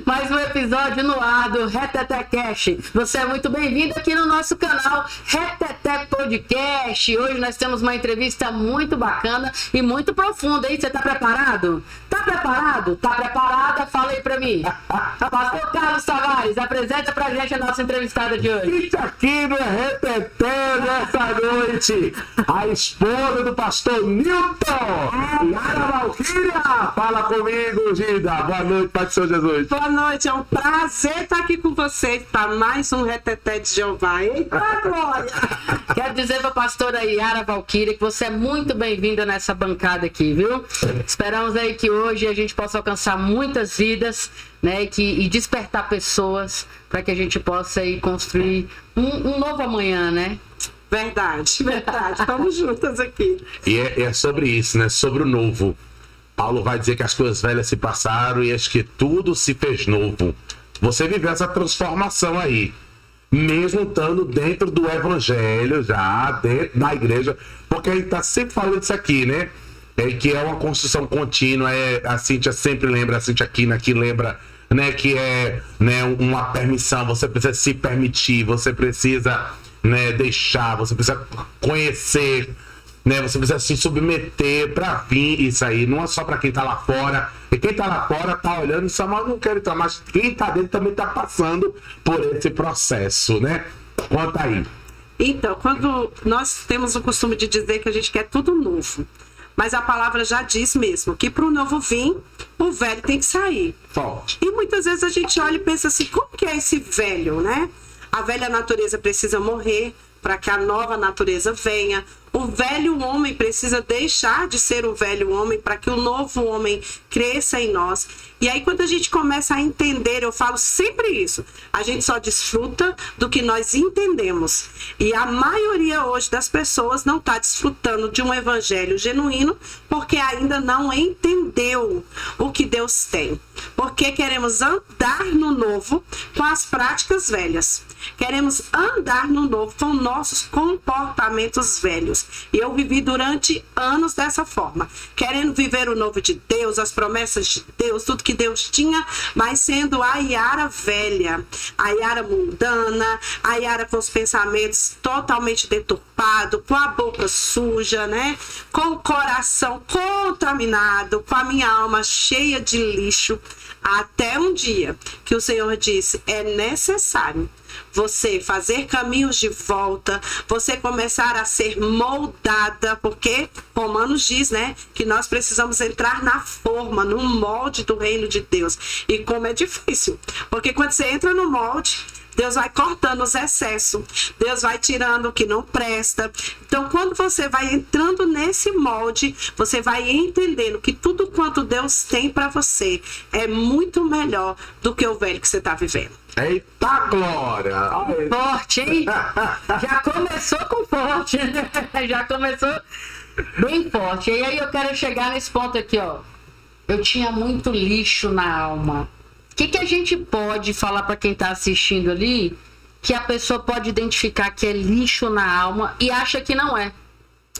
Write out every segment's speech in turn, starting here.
Mais um episódio no ar do Reteté Cast. Você é muito bem-vindo aqui no nosso canal Reteté Podcast. Hoje nós temos uma entrevista muito bacana e muito profunda, hein? Você tá preparado? Tá preparado? Tá preparada? Fala aí pra mim. Pastor Carlos Tavares, apresenta pra gente a nossa entrevistada de hoje. Isso aqui no Reteté nessa noite, a esposa do pastor Newton, Yara Valquíria. Fala comigo, Gida. Boa noite, Pai do Senhor Jesus. Boa noite, é um prazer estar aqui com vocês para mais um Reteté de Jeová. Eita, glória! Quero dizer para a pastora Yara Valquíria que você é muito bem-vinda nessa bancada aqui, viu? Esperamos aí que hoje a gente possa alcançar muitas vidas, né, e despertar pessoas para que a gente possa aí construir um novo amanhã, né? Verdade, verdade. Estamos juntas aqui. E é sobre isso, né? Sobre o novo. Paulo vai dizer que as coisas velhas se passaram e acho que tudo se fez novo. Você viveu essa transformação aí, mesmo estando dentro do evangelho, já dentro da igreja, porque a gente tá sempre falando disso aqui, né? Que é uma construção contínua, a Cíntia sempre lembra, a Cíntia aqui lembra, né, que é, né, uma permissão, você precisa se permitir, você precisa, né, deixar, você precisa conhecer, né, você precisa se submeter para vir isso aí, não é só para quem tá lá fora, e quem tá lá fora tá olhando só, mas não quero entrar, mas quem tá dentro também tá passando por esse processo, né? Conta aí. Então, quando nós temos o costume de dizer que a gente quer tudo novo, mas a palavra já diz mesmo que para o novo vir, o velho tem que sair. Forte. E muitas vezes a gente olha e pensa assim, como que é esse velho, né? A velha natureza precisa morrer para que a nova natureza venha. O velho homem precisa deixar de ser o velho homem para que o novo homem cresça em nós. E aí quando a gente começa a entender, eu falo sempre isso, a gente só desfruta do que nós entendemos. E a maioria hoje das pessoas não está desfrutando de um evangelho genuíno porque ainda não entendeu o que Deus tem. Porque queremos andar no novo com as práticas velhas. Queremos andar no novo com nossos comportamentos velhos. E eu vivi durante anos dessa forma, querendo viver o novo de Deus, as promessas de Deus, tudo que Deus tinha, mas sendo a Yara velha, a Yara mundana, a Yara com os pensamentos totalmente deturpados, com a boca suja, né? Com o coração contaminado, com a minha alma cheia de lixo, até um dia que o Senhor disse, é necessário você fazer caminhos de volta, você começar a ser moldada, porque Romanos diz, né, que nós precisamos entrar na forma, no molde do reino de Deus. E como é difícil, porque quando você entra no molde, Deus vai cortando os excessos, Deus vai tirando o que não presta. Então, quando você vai entrando nesse molde, você vai entendendo que tudo quanto Deus tem para você é muito melhor do que o velho que você está vivendo. Eita glória! Forte, hein? Já começou com forte, né? Já começou bem forte. E aí eu quero chegar nesse ponto aqui, ó. Eu tinha muito lixo na alma. O que a gente pode falar para quem está assistindo ali que a pessoa pode identificar que é lixo na alma e acha que não é?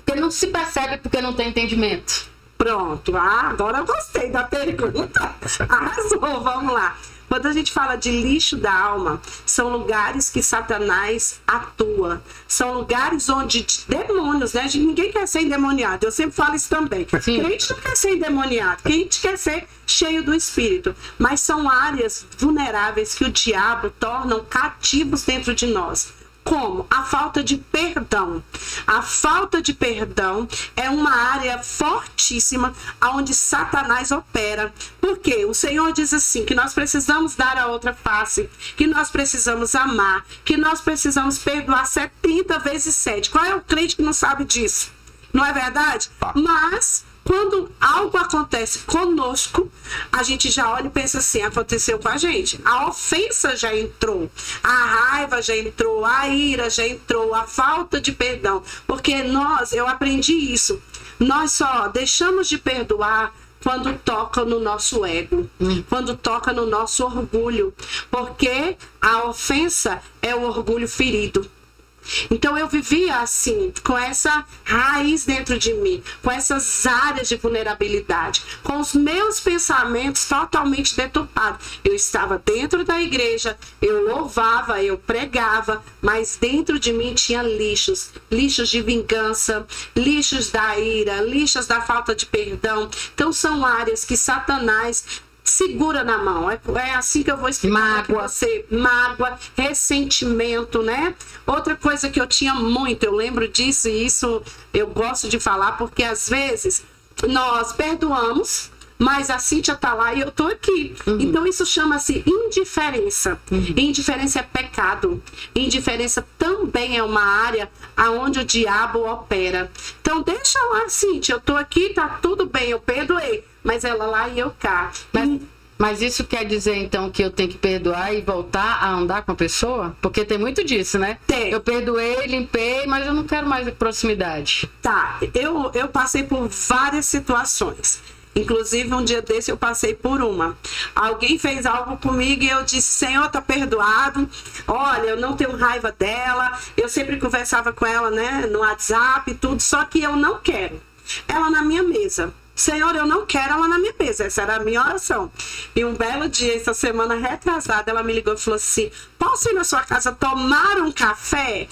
Porque não se percebe porque não tem entendimento. Pronto, agora eu gostei da pergunta. Arrasou, vamos lá. Quando a gente fala de lixo da alma, são lugares que Satanás atua. São lugares onde demônios, né? Ninguém quer ser endemoniado. Eu sempre falo isso também. Sim. Crente não quer ser endemoniado. Crente quer ser cheio do Espírito. Mas são áreas vulneráveis que o diabo torna cativos dentro de nós. Como? A falta de perdão. A falta de perdão é uma área fortíssima onde Satanás opera. Porque o Senhor diz assim, que nós precisamos dar a outra face, que nós precisamos amar, que nós precisamos perdoar 70 vezes 7. Qual é o crente que não sabe disso? Não é verdade? Mas quando algo acontece conosco, a gente já olha e pensa assim, aconteceu com a gente. A ofensa já entrou, a raiva já entrou, a ira já entrou, a falta de perdão. Porque eu aprendi isso, nós só deixamos de perdoar quando toca no nosso ego, quando toca no nosso orgulho. Porque a ofensa é o orgulho ferido. Então eu vivia assim, com essa raiz dentro de mim, com essas áreas de vulnerabilidade, com os meus pensamentos totalmente deturpados. Eu estava dentro da igreja, eu louvava, eu pregava, mas dentro de mim tinha lixos de vingança, lixos da ira, lixos da falta de perdão. Então são áreas que Satanás segura na mão. É assim que eu vou explicar para você. Mágoa, ressentimento, né? Outra coisa que eu tinha muito, eu lembro disso, e isso eu gosto de falar, porque às vezes nós perdoamos, mas a Cíntia tá lá e eu tô aqui. Então isso chama-se indiferença. Indiferença é pecado. Indiferença também é uma área aonde o diabo opera. Então deixa lá, Cíntia, eu tô aqui, tá tudo bem, eu perdoei, mas ela lá e eu cá. Mas isso quer dizer, então, que eu tenho que perdoar e voltar a andar com a pessoa? Porque tem muito disso, né? Tem. Eu perdoei, limpei, mas eu não quero mais proximidade. Tá, eu passei por várias situações. Inclusive, um dia desse eu passei por uma. Alguém fez algo comigo e eu disse, Senhor, tá perdoado. Olha, eu não tenho raiva dela. Eu sempre conversava com ela, né, no WhatsApp e tudo, só que eu não quero ela na minha mesa. Senhor, eu não quero ela na minha mesa. Essa era a minha oração. E um belo dia, essa semana retrasada, ela me ligou e falou assim, posso ir na sua casa tomar um café?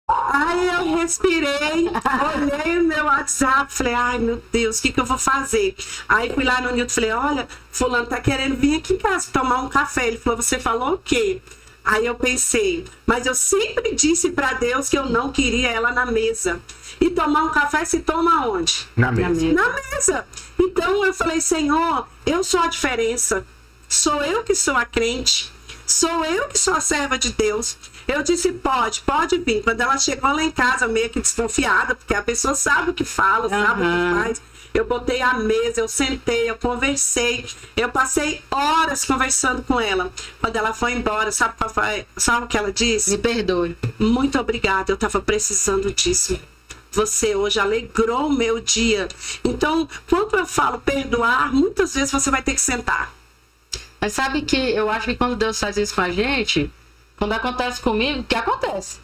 Aí eu respirei, olhei o meu WhatsApp, falei, ai meu Deus, o que eu vou fazer? Aí fui lá no Nilton, falei, olha, fulano tá querendo vir aqui em casa tomar um café. Ele falou, você falou o quê? Aí eu pensei, mas eu sempre disse pra Deus que eu não queria ela na mesa. E tomar um café se toma onde? Na mesa. Na mesa. Então eu falei, Senhor, eu sou a diferença. Sou eu que sou a crente. Sou eu que sou a serva de Deus. Eu disse, pode vir. Quando ela chegou lá em casa, meio que desconfiada, porque a pessoa sabe o que fala, sabe o que faz. Eu botei a mesa, eu sentei, eu conversei. Eu passei horas conversando com ela. Quando ela foi embora, sabe o que ela disse? Me perdoe. Muito obrigada, eu estava precisando disso. Você hoje alegrou o meu dia. Então, quando eu falo perdoar, muitas vezes você vai ter que sentar. Mas sabe que eu acho que quando Deus faz isso com a gente, quando acontece comigo, que acontece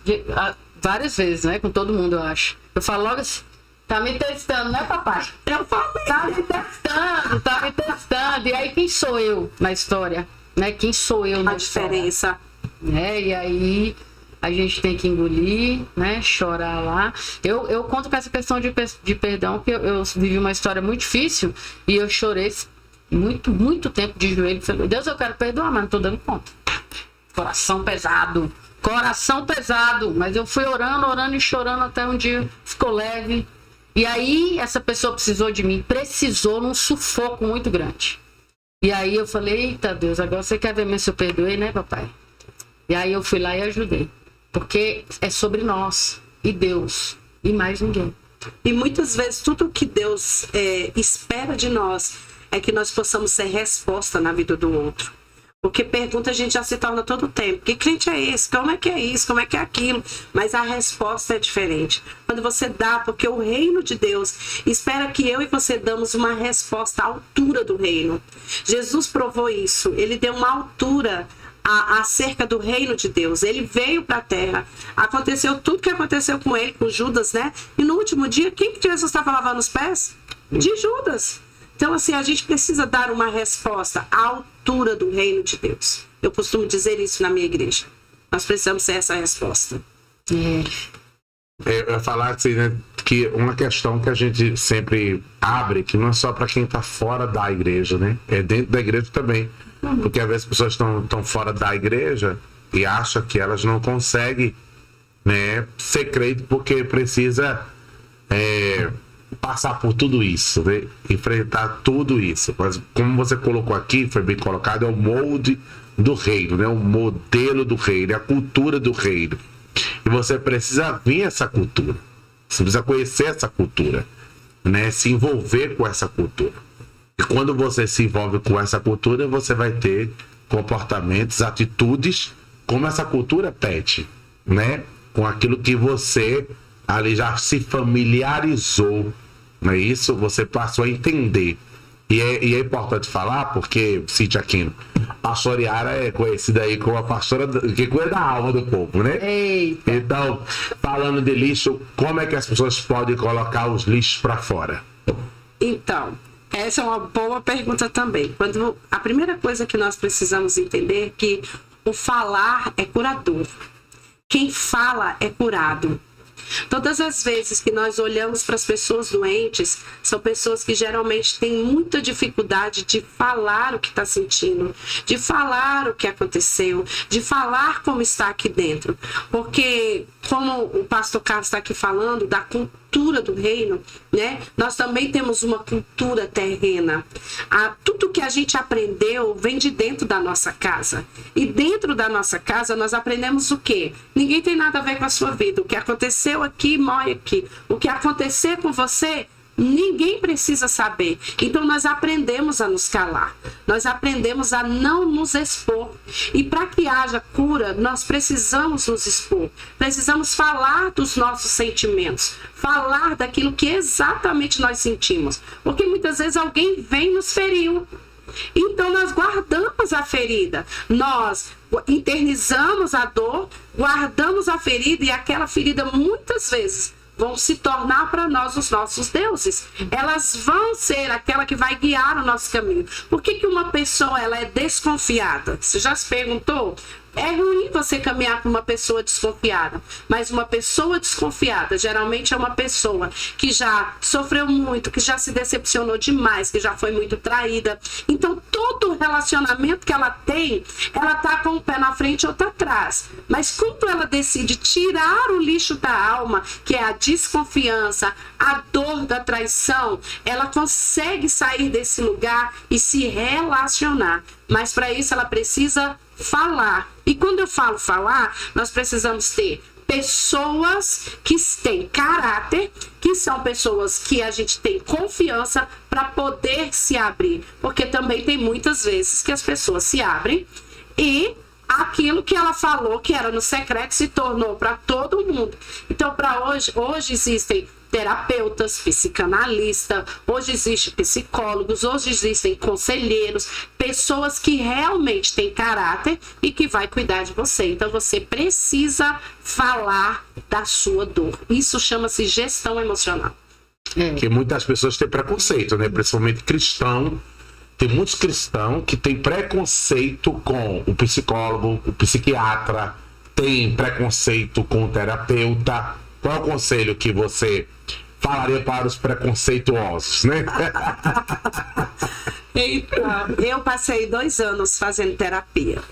várias vezes, né? Com todo mundo, eu acho. Eu falo logo assim, tá me testando, né, papai? Eu falei. Tá me testando. E aí, quem sou eu na história? Né? Quem sou eu na história? A diferença. E aí a gente tem que engolir, né? Chorar lá. Eu conto com essa questão de perdão, que eu vivi uma história muito difícil e eu chorei muito tempo de joelho. Falei, Deus, eu quero perdoar, mas não tô dando conta. Coração pesado. Mas eu fui orando e chorando até um dia ficou leve. E aí essa pessoa precisou de mim, precisou num sufoco muito grande. E aí eu falei, eita Deus, agora você quer ver mesmo se eu perdoei, né, papai? E aí eu fui lá e ajudei. Porque é sobre nós e Deus e mais ninguém. E muitas vezes tudo que Deus espera de nós é que nós possamos ser resposta na vida do outro. Porque pergunta a gente já se torna todo tempo. Que crente é esse? Como é que é isso? Como é que é aquilo? Mas a resposta é diferente. Quando você dá, porque o reino de Deus espera que eu e você damos uma resposta à altura do reino. Jesus provou isso. Ele deu uma altura acerca do reino de Deus. Ele veio para a terra. Aconteceu tudo que aconteceu com ele, com Judas, né? E no último dia, quem que Jesus estava lavando os pés? De Judas. Então, assim, a gente precisa dar uma resposta à altura do reino de Deus. Eu costumo dizer isso na minha igreja. Nós precisamos ser essa resposta. Eu ia falar assim, né, que uma questão que a gente sempre abre, que não é só para quem está fora da igreja, né? É dentro da igreja também. Porque às vezes as pessoas estão fora da igreja e acham que elas não conseguem, né, ser crente porque precisa passar por tudo isso, né? Enfrentar tudo isso. Mas como você colocou aqui, foi bem colocado, é o molde do reino, né? O modelo do reino, é a cultura do reino. E você precisa vir essa cultura. Você precisa conhecer essa cultura, né? Se envolver com essa cultura. E quando você se envolve com essa cultura, você vai ter comportamentos, atitudes, como essa cultura pede, né? Com aquilo que você ali já se familiarizou, não é isso? Você passou a entender. E é importante falar, porque, Cíntia Aquino, pastora Yara é conhecida aí como a pastora que cuida da alma do povo, né? Eita. Então, falando de lixo, como é que as pessoas podem colocar os lixos para fora? Então, essa é uma boa pergunta também. A primeira coisa que nós precisamos entender é que o falar é curador. Quem fala é curado. Todas as vezes que nós olhamos para as pessoas doentes, são pessoas que geralmente têm muita dificuldade de falar o que está sentindo, de falar o que aconteceu, de falar como está aqui dentro. Porque, como o pastor Carlos está aqui falando, da cultura do reino, né? Nós também temos uma cultura terrena. Tudo que a gente aprendeu vem de dentro da nossa casa. E dentro da nossa casa nós aprendemos o quê? Ninguém tem nada a ver com a sua vida. O que aconteceu aqui, morre aqui. O que acontecer com você, ninguém precisa saber. Então nós aprendemos a nos calar. Nós aprendemos a não nos expor. E para que haja cura, nós precisamos nos expor. Precisamos falar dos nossos sentimentos. Falar daquilo que exatamente nós sentimos. Porque muitas vezes alguém vem e nos feriu. Então nós guardamos a ferida. Nós internizamos a dor, guardamos a ferida, e aquela ferida muitas vezes vão se tornar para nós os nossos deuses. Elas vão ser aquela que vai guiar o nosso caminho. Por que uma pessoa ela é desconfiada? Você já se perguntou? É ruim você caminhar com uma pessoa desconfiada, mas uma pessoa desconfiada geralmente é uma pessoa que já sofreu muito, que já se decepcionou demais, que já foi muito traída. Então todo relacionamento que ela tem, ela tá com o pé na frente ou tá atrás. Mas quando ela decide tirar o lixo da alma, que é a desconfiança, a dor da traição, ela consegue sair desse lugar e se relacionar. Mas para isso ela precisa falar. E quando eu falo falar, nós precisamos ter pessoas que têm caráter, que são pessoas que a gente tem confiança para poder se abrir. Porque também tem muitas vezes que as pessoas se abrem e aquilo que ela falou que era no secreto se tornou para todo mundo. Então, para hoje existem terapeutas, psicanalistas, hoje existem psicólogos, hoje existem conselheiros, pessoas que realmente têm caráter e que vai cuidar de você. Então você precisa falar da sua dor. Isso chama-se gestão emocional. Porque muitas pessoas têm preconceito, né? Principalmente cristão. Tem muitos cristãos que têm preconceito com o psicólogo, o psiquiatra, tem preconceito com o terapeuta. Qual é o conselho que você falaria para os preconceituosos, né? Então, eu passei 2 anos fazendo terapia.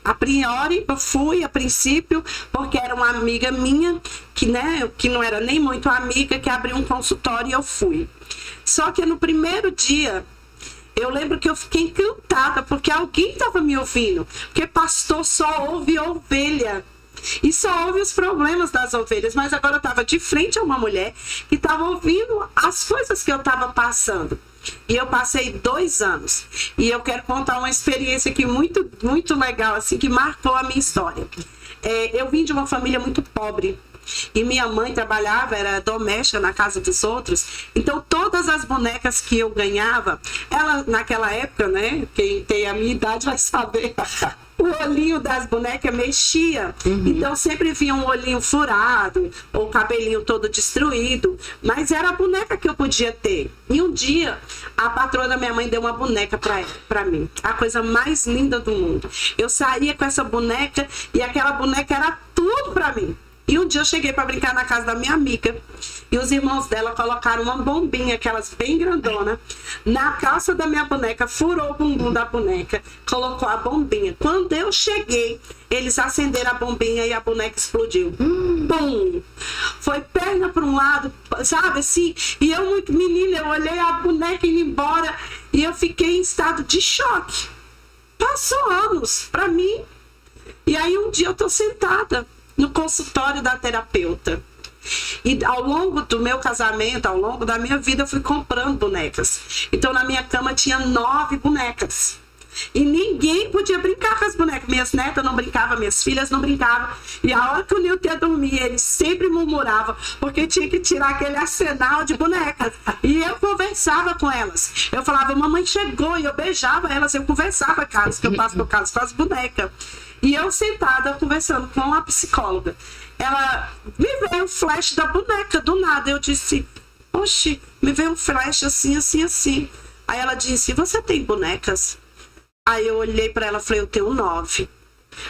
A priori, eu fui a princípio, porque era uma amiga minha, que não era nem muito amiga, que abriu um consultório e eu fui. Só que no primeiro dia, eu lembro que eu fiquei encantada, porque alguém estava me ouvindo. Porque pastor só ouve ovelha. E só ouve os problemas das ovelhas. Mas agora eu estava de frente a uma mulher que estava ouvindo as coisas que eu estava passando. E eu passei 2 anos. E eu quero contar uma experiência aqui muito, muito legal, assim, que marcou a minha história. Eu vim de uma família muito pobre. E minha mãe trabalhava, era doméstica na casa dos outros. Então todas as bonecas que eu ganhava, ela naquela época, né? Quem tem a minha idade vai saber. O olhinho das bonecas mexia. Então sempre vinha um olhinho furado, ou o cabelinho todo destruído. Mas era a boneca que eu podia ter. E um dia, a patroa da minha mãe deu uma boneca pra mim. A coisa mais linda do mundo. Eu saía com essa boneca e aquela boneca era tudo pra mim. E um dia eu cheguei para brincar na casa da minha amiga. E os irmãos dela colocaram uma bombinha, aquelas bem grandona, na calça da minha boneca, furou o bumbum da boneca, colocou a bombinha. Quando eu cheguei, eles acenderam a bombinha e a boneca explodiu. Bum! Foi perna para um lado, sabe assim? E eu, muito menina, eu olhei a boneca indo embora e eu fiquei em estado de choque. Passou anos para mim. E aí um dia eu tô sentada no consultório da terapeuta. E ao longo do meu casamento, ao longo da minha vida, eu fui comprando bonecas. Então na minha cama tinha 9 bonecas. e ninguém podia brincar com as bonecas. Minhas netas não brincavam, minhas filhas não brincavam. E a hora que o Nilton ia dormir, ele sempre murmurava, porque tinha que tirar aquele arsenal de bonecas. E eu conversava com elas. Eu falava, mamãe chegou, e eu beijava elas, eu conversava, Carlos, que eu passo por casa com as bonecas. E eu sentada conversando com a psicóloga. Ela me veio um flash da boneca, do nada. Eu disse, oxi, me veio um flash assim, assim, assim. Aí ela disse, você tem bonecas? Aí eu olhei para ela e falei, eu tenho 9.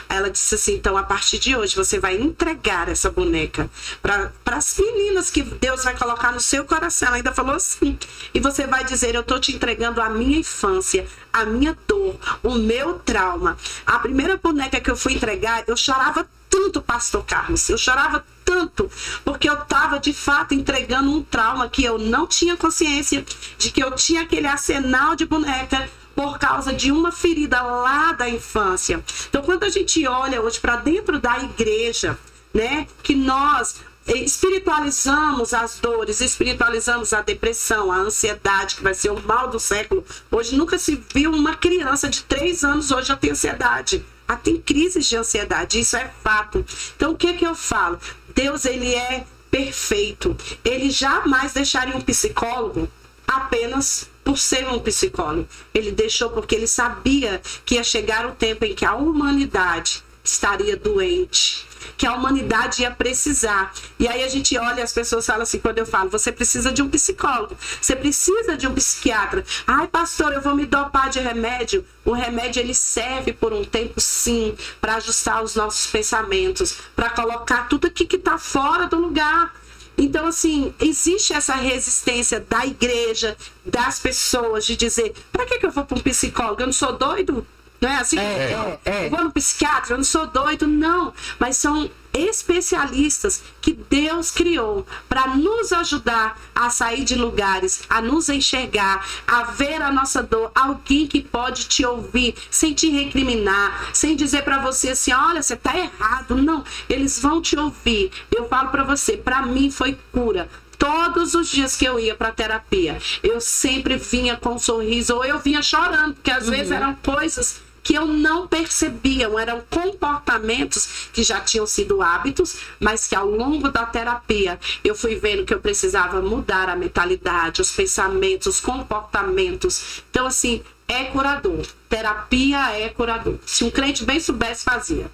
Aí ela disse assim, então a partir de hoje você vai entregar essa boneca para as meninas que Deus vai colocar no seu coração. Ela ainda falou assim, e você vai dizer, eu tô te entregando a minha infância, a minha dor, o meu trauma. A primeira boneca que eu fui entregar, eu chorava tanto, pastor Carlos, eu chorava tanto, porque eu estava de fato entregando um trauma que eu não tinha consciência de que eu tinha aquele arsenal de boneca por causa de uma ferida lá da infância. Então, quando a gente olha hoje para dentro da igreja, né, que nós espiritualizamos as dores, espiritualizamos a depressão, a ansiedade, que vai ser o mal do século. Hoje nunca se viu uma criança de 3 anos hoje já tem ansiedade. Tem crises de ansiedade, isso é fato. Então, o que eu falo? Deus, ele é perfeito. Ele jamais deixaria um psicólogo apenas por ser um psicólogo. Ele deixou porque ele sabia que ia chegar o tempo em que a humanidade estaria doente, que a humanidade ia precisar. E aí a gente olha, as pessoas falam assim, quando eu falo, você precisa de um psicólogo, você precisa de um psiquiatra. Ai, pastor, eu vou me dopar de remédio. O remédio, ele serve por um tempo, sim, para ajustar os nossos pensamentos, para colocar tudo aqui que está fora do lugar. Então, assim, existe essa resistência da igreja, das pessoas, de dizer, para que eu vou para um psicólogo? Eu não sou doido? Não é assim? Eu vou no psiquiatra, eu não sou doido, não. Mas são especialistas que Deus criou para nos ajudar a sair de lugares, a nos enxergar, a ver a nossa dor. Alguém que pode te ouvir sem te recriminar, sem dizer para você assim, olha, você tá errado. Não, eles vão te ouvir. Eu falo para você, para mim foi cura. Todos os dias que eu ia para terapia, eu sempre vinha com um sorriso, ou eu vinha chorando, porque às vezes eram coisas que eu não percebia, eram comportamentos que já tinham sido hábitos, mas que ao longo da terapia eu fui vendo que eu precisava mudar a mentalidade, os pensamentos, os comportamentos. Então, assim, é curador. Terapia é curador. Se um crente bem soubesse, fazia.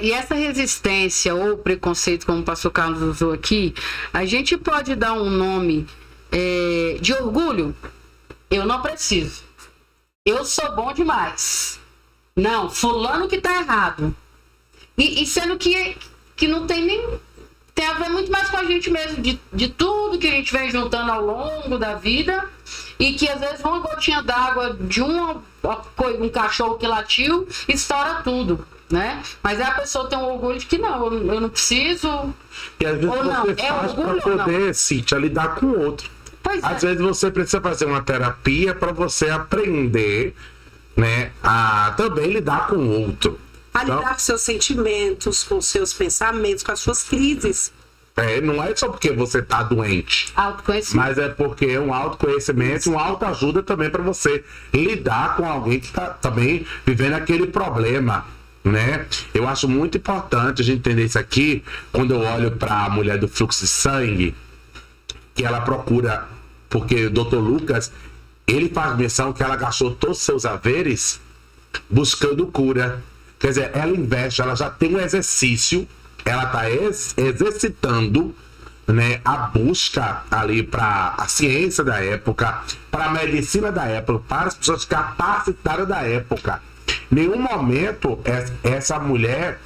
E essa resistência ou preconceito, como o pastor Carlos usou aqui, a gente pode dar um nome de orgulho? Eu não preciso. Eu sou bom demais. Não, fulano que tá errado. E sendo que não tem nem... Tem a ver muito mais com a gente mesmo, de tudo que a gente vem juntando ao longo da vida, e que às vezes uma gotinha d'água de um cachorro que latiu estoura tudo, né? Mas a pessoa tem um orgulho de que não, eu não preciso. E às vezes ou não, você faz para poder, Cíntia, lidar com o outro. Às vezes você precisa fazer uma terapia para você aprender, né, a também lidar com o outro. A lidar com seus sentimentos, com seus pensamentos, com as suas crises. Não é só porque você tá doente. Autoconhecimento. Mas é porque é um autoconhecimento, uma autoajuda também para você lidar com alguém que tá também vivendo aquele problema, né? Eu acho muito importante a gente entender isso aqui, quando eu olho para a mulher do fluxo de sangue, que ela procura, porque o Dr. Lucas, ele faz menção que ela gastou todos os seus haveres buscando cura. Quer dizer, ela investe, ela já tem um exercício, ela está exercitando, né, a busca ali para a ciência da época, para a medicina da época, para as pessoas capacitadas da época. Em nenhum momento essa mulher,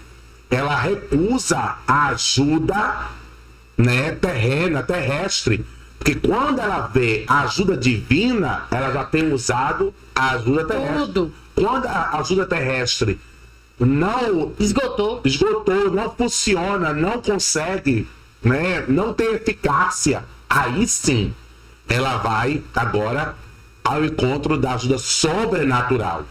ela recusa a ajuda, né, terrestre. Porque quando ela vê a ajuda divina, ela já tem usado a ajuda terrestre. Tudo. Quando a ajuda terrestre não esgotou, não funciona, não consegue, né, não tem eficácia, aí sim ela vai agora ao encontro da ajuda sobrenatural.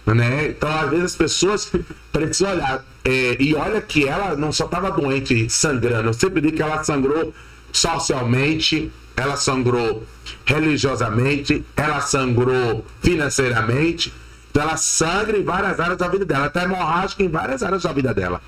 Né? Então, às vezes as pessoas precisam olhar, e olha que ela não só estava doente, sangrando. Eu sempre digo que ela sangrou socialmente, ela sangrou religiosamente, ela sangrou financeiramente. Então ela sangra em várias áreas da vida dela, até hemorrágica em várias áreas da vida dela.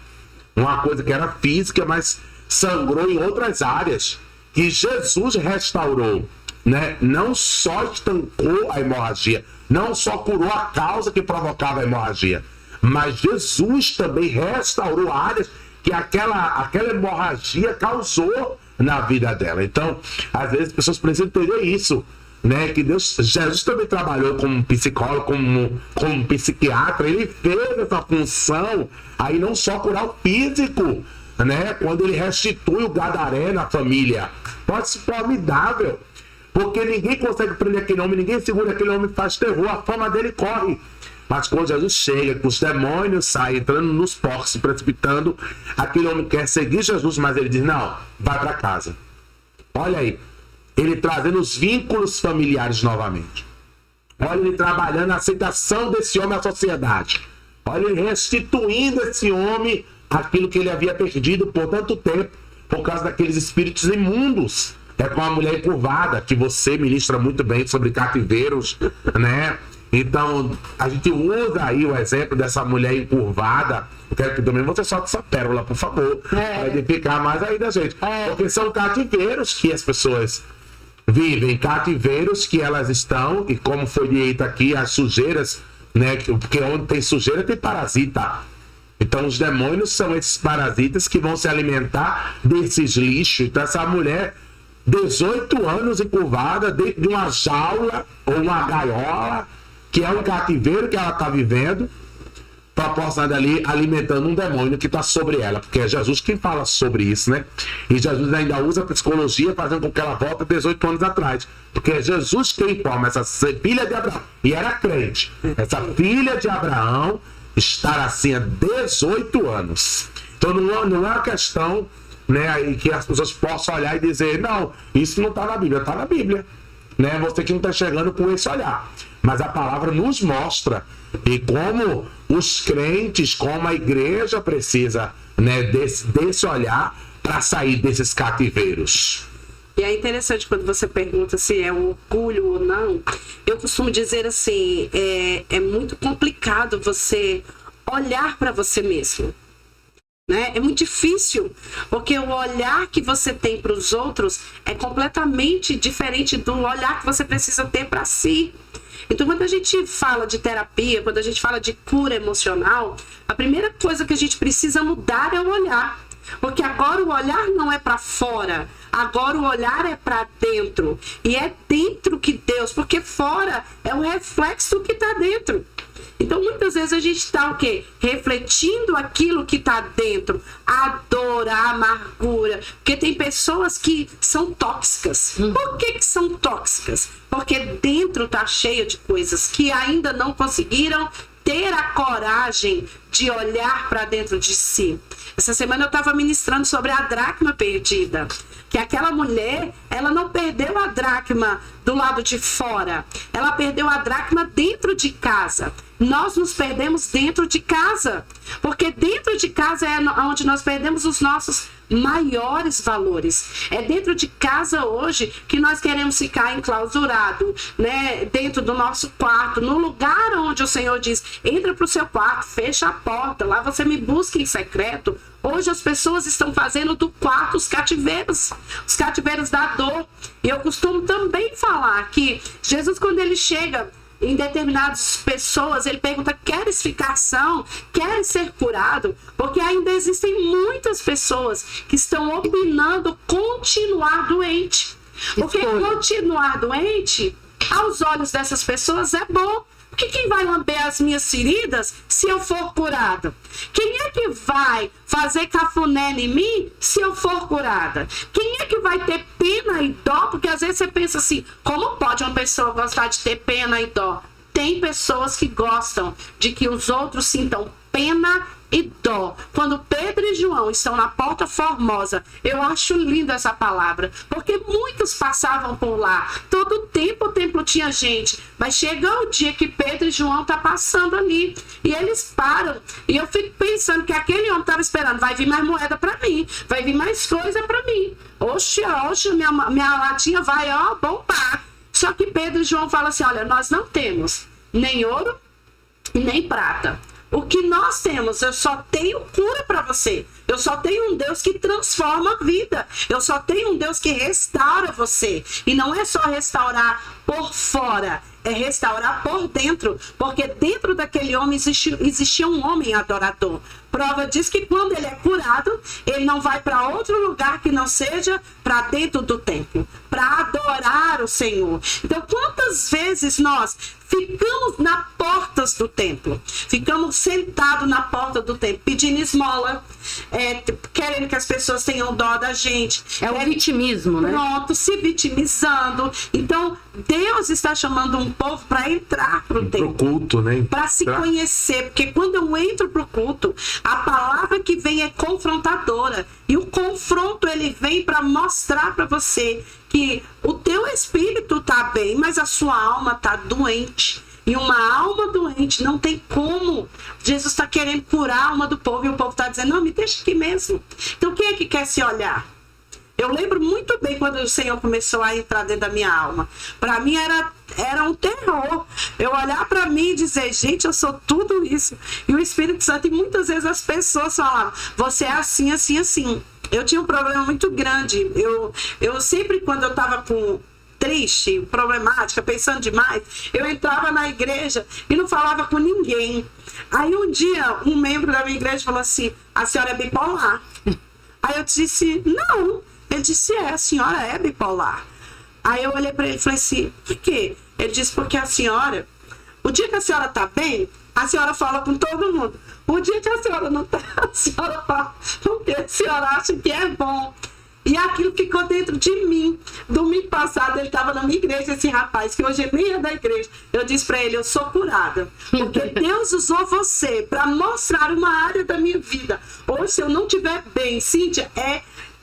Uma coisa que era física, mas sangrou em outras áreas, que Jesus restaurou, né? Não só estancou a hemorragia, não só curou a causa que provocava a hemorragia, mas Jesus também restaurou áreas que aquela hemorragia causou na vida dela. Então, às vezes as pessoas precisam entender isso, né? Que Jesus também trabalhou como psicólogo, como psiquiatra. Ele fez essa função aí, não só curar o físico, né? Quando ele restitui o Gadareno à família, pode ser formidável, porque ninguém consegue prender aquele homem, ninguém segura aquele homem, faz terror, a fama dele corre. Mas quando Jesus chega, que os demônios saem entrando nos porcos, se precipitando, aquele homem quer seguir Jesus, mas ele diz: não, vai para casa. Olha aí, ele trazendo os vínculos familiares novamente. Olha ele trabalhando a aceitação desse homem à sociedade. Olha ele restituindo esse homem aquilo que ele havia perdido por tanto tempo, por causa daqueles espíritos imundos. É com a mulher encurvada, que você ministra muito bem sobre cativeiros, né? Então, a gente usa aí o exemplo dessa mulher encurvada. Eu quero que também você solte essa pérola, por favor, para edificar mais aí da gente. Porque são cativeiros que as pessoas vivem, cativeiros que elas estão, e como foi dito aqui, as sujeiras, né? Porque onde tem sujeira tem parasita. Então os demônios são esses parasitas que vão se alimentar desses lixos. Então essa mulher, 18 anos encurvada dentro de uma jaula ou uma gaiola, que é um cativeiro que ela está vivendo, proporcionando ali, alimentando um demônio que está sobre ela, porque é Jesus quem fala sobre isso, né? E Jesus ainda usa a psicologia, fazendo com que ela volte 18 anos atrás, porque é Jesus quem forma essa filha de Abraão, e era crente, essa filha de Abraão estar assim há 18 anos. Então não é uma questão, né, que as pessoas possam olhar e dizer: não, isso não está na Bíblia. Está na Bíblia, né? Você que não está chegando com esse olhar, mas a palavra nos mostra, e como os crentes, como a igreja precisa, né, desse olhar para sair desses cativeiros. E é interessante quando você pergunta se é um orgulho ou não. Eu costumo dizer assim, é muito complicado você olhar para você mesmo, né? É muito difícil, porque o olhar que você tem para os outros é completamente diferente do olhar que você precisa ter para si. Então, quando a gente fala de terapia, quando a gente fala de cura emocional, a primeira coisa que a gente precisa mudar é o olhar. Porque agora o olhar não é para fora, agora o olhar é para dentro. E é dentro que Deus, porque fora é o reflexo do que está dentro. Então, muitas vezes a gente está o quê? Refletindo aquilo que está dentro. A dor, a amargura. Porque tem pessoas que são tóxicas. Por que são tóxicas? Porque dentro está cheio de coisas que ainda não conseguiram ter a coragem de olhar para dentro de si. Essa semana eu estava ministrando sobre a dracma perdida. Que aquela mulher, ela não perdeu a dracma do lado de fora. Ela perdeu a dracma dentro de casa. Nós nos perdemos dentro de casa. Porque dentro de casa é onde nós perdemos os nossos maiores valores. É dentro de casa hoje que nós queremos ficar enclausurado, né? Dentro do nosso quarto, no lugar onde o Senhor diz: entra para o seu quarto, fecha a porta, lá você me busca em secreto. Hoje as pessoas estão fazendo do quarto os cativeiros da dor. E eu costumo também falar que Jesus, quando ele chega em determinadas pessoas, ele pergunta: queres ficar são? Queres ser curado? Porque ainda existem muitas pessoas que estão opinando continuar doente. Porque continuar doente, aos olhos dessas pessoas, é bom. Porque quem vai lamber as minhas feridas se eu for curado? Quem é que vai fazer cafuné em mim se eu for curada? Quem é que vai ter pena e dó? Porque às vezes você pensa assim: como pode uma pessoa gostar de ter pena e dó? Tem pessoas que gostam de que os outros sintam pena e dó. Quando Pedro e João estão na Porta Formosa, eu acho linda essa palavra, porque muitos passavam por lá. Todo tempo o templo tinha gente, mas chega o dia que Pedro e João estão passando ali, e eles param, e eu fico pensando que aquele homem estava esperando: vai vir mais moeda para mim, vai vir mais coisa para mim. Oxe, minha latinha vai, bombar. Só que Pedro e João falam assim: olha, nós não temos nem ouro, e nem prata. O que nós temos, eu só tenho cura para você. Eu só tenho um Deus que transforma a vida. Eu só tenho um Deus que restaura você. E não é só restaurar por fora, é restaurar por dentro. Porque dentro daquele homem existia um homem adorador. Prova diz que quando ele é curado, ele não vai para outro lugar que não seja para dentro do templo, para adorar o Senhor. Então, quantas vezes nós ficamos nas portas do templo, ficamos sentados na porta do templo, pedindo esmola, querendo que as pessoas tenham dó da gente. É o vitimismo, né? Pronto, se vitimizando. Então, Deus está chamando um povo para entrar para o templo. Pro culto, né? Para se conhecer, porque quando eu entro pro culto, a palavra que vem é confrontadora. E o confronto, ele vem para mostrar para você que o teu espírito tá bem, mas a sua alma tá doente. E uma alma doente não tem como. Jesus está querendo curar a alma do povo e o povo está dizendo, não, me deixa aqui mesmo. Então quem é que quer se olhar? Eu lembro muito bem quando o Senhor começou a entrar dentro da minha alma. Para mim era um terror. Eu olhar para mim e dizer, gente, eu sou tudo isso. E o Espírito Santo, e muitas vezes as pessoas falavam, você é assim, assim, assim. Eu tinha um problema muito grande. Eu sempre, quando eu estava triste, problemática, pensando demais, eu entrava na igreja e não falava com ninguém. Aí um dia, um membro da minha igreja falou assim, a senhora é bipolar. Aí eu disse, não. Ele disse, a senhora é bipolar. Aí eu olhei para ele e falei assim, por quê? Ele disse, porque a senhora, o dia que a senhora tá bem, a senhora fala com todo mundo. O dia que a senhora não tá, a senhora fala porque a senhora acha que é bom. E aquilo ficou dentro de mim. Domingo passado ele estava na minha igreja, esse rapaz, que hoje nem é da igreja. Eu disse para ele, eu sou curada. Porque Deus usou você para mostrar uma área da minha vida. Hoje, se eu não estiver bem, Cíntia,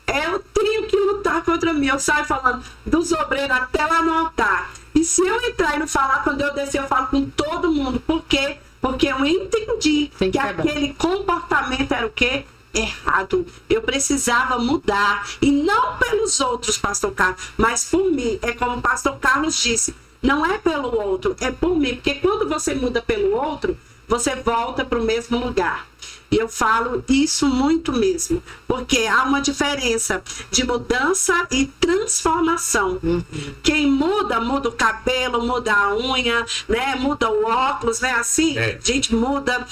eu tenho que lutar contra mim. Eu saio falando dos obreiros até lá no altar. E se eu entrar e não falar, quando eu descer, eu falo com todo mundo. Por quê? Porque eu entendi que aquele comportamento era o quê? Errado. Eu precisava mudar. E não pelos outros, pastor Carlos, mas por mim. É como o pastor Carlos disse, não é pelo outro, é por mim. Porque quando você muda pelo outro, você volta para o mesmo lugar. E eu falo isso muito mesmo, porque há uma diferença de mudança e transformação. Quem muda, muda o cabelo, muda a unha, né? Muda o óculos, né? Assim, gente muda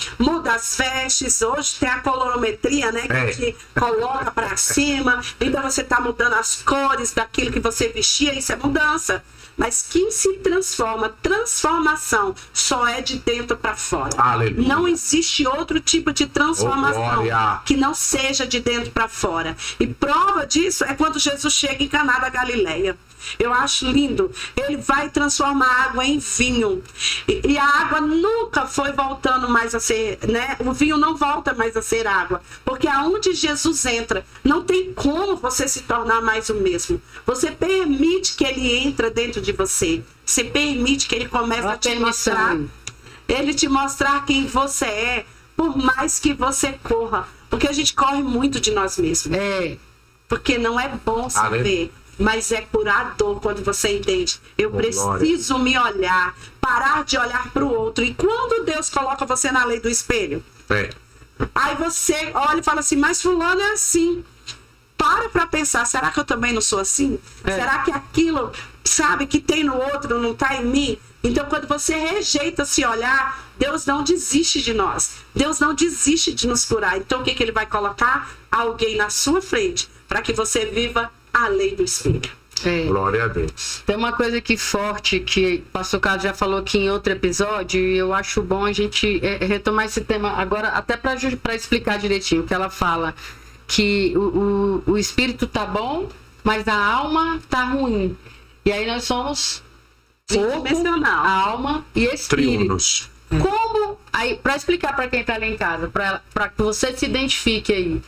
as vestes. Hoje tem a colorimetria, né? Que a gente coloca para cima. Então você está mudando as cores daquilo que você vestia, isso é mudança. Mas quem se transforma, transformação, só é de dentro para fora. Aleluia. Não existe outro tipo de transformação que não seja de dentro para fora. E prova disso é quando Jesus chega em Caná da Galileia. Eu acho lindo. Ele vai transformar água em vinho. E a água nunca foi voltando mais a ser, né? O vinho não volta mais a ser água. Porque aonde Jesus entra, não tem como você se tornar mais o mesmo. Você permite que ele entre dentro de você. Você permite que ele comece a te mostrar. Ele te mostrar quem você é, por mais que você corra. Porque a gente corre muito de nós mesmos. Porque não é bom se ver. Mas é curador quando você entende. Eu preciso me olhar, parar de olhar para o outro. E quando Deus coloca você na lei do espelho, aí você olha e fala assim, mas fulano é assim. Para pensar, será que eu também não sou assim? Será que aquilo, sabe, que tem no outro não está em mim? Então, quando você rejeita se olhar, Deus não desiste de nós. Deus não desiste de nos curar. Então, o que ele vai colocar? Alguém na sua frente, para que você viva a lei do Espírito. Glória a Deus. Tem uma coisa aqui forte que o pastor Carlos já falou aqui em outro episódio, e eu acho bom a gente retomar esse tema agora, até para explicar direitinho, que ela fala que o espírito tá bom, mas a alma tá ruim. E aí nós somos corpo, alma e espírito. Triunos. Como, aí, para explicar para quem tá ali em casa, para que você se identifique aí,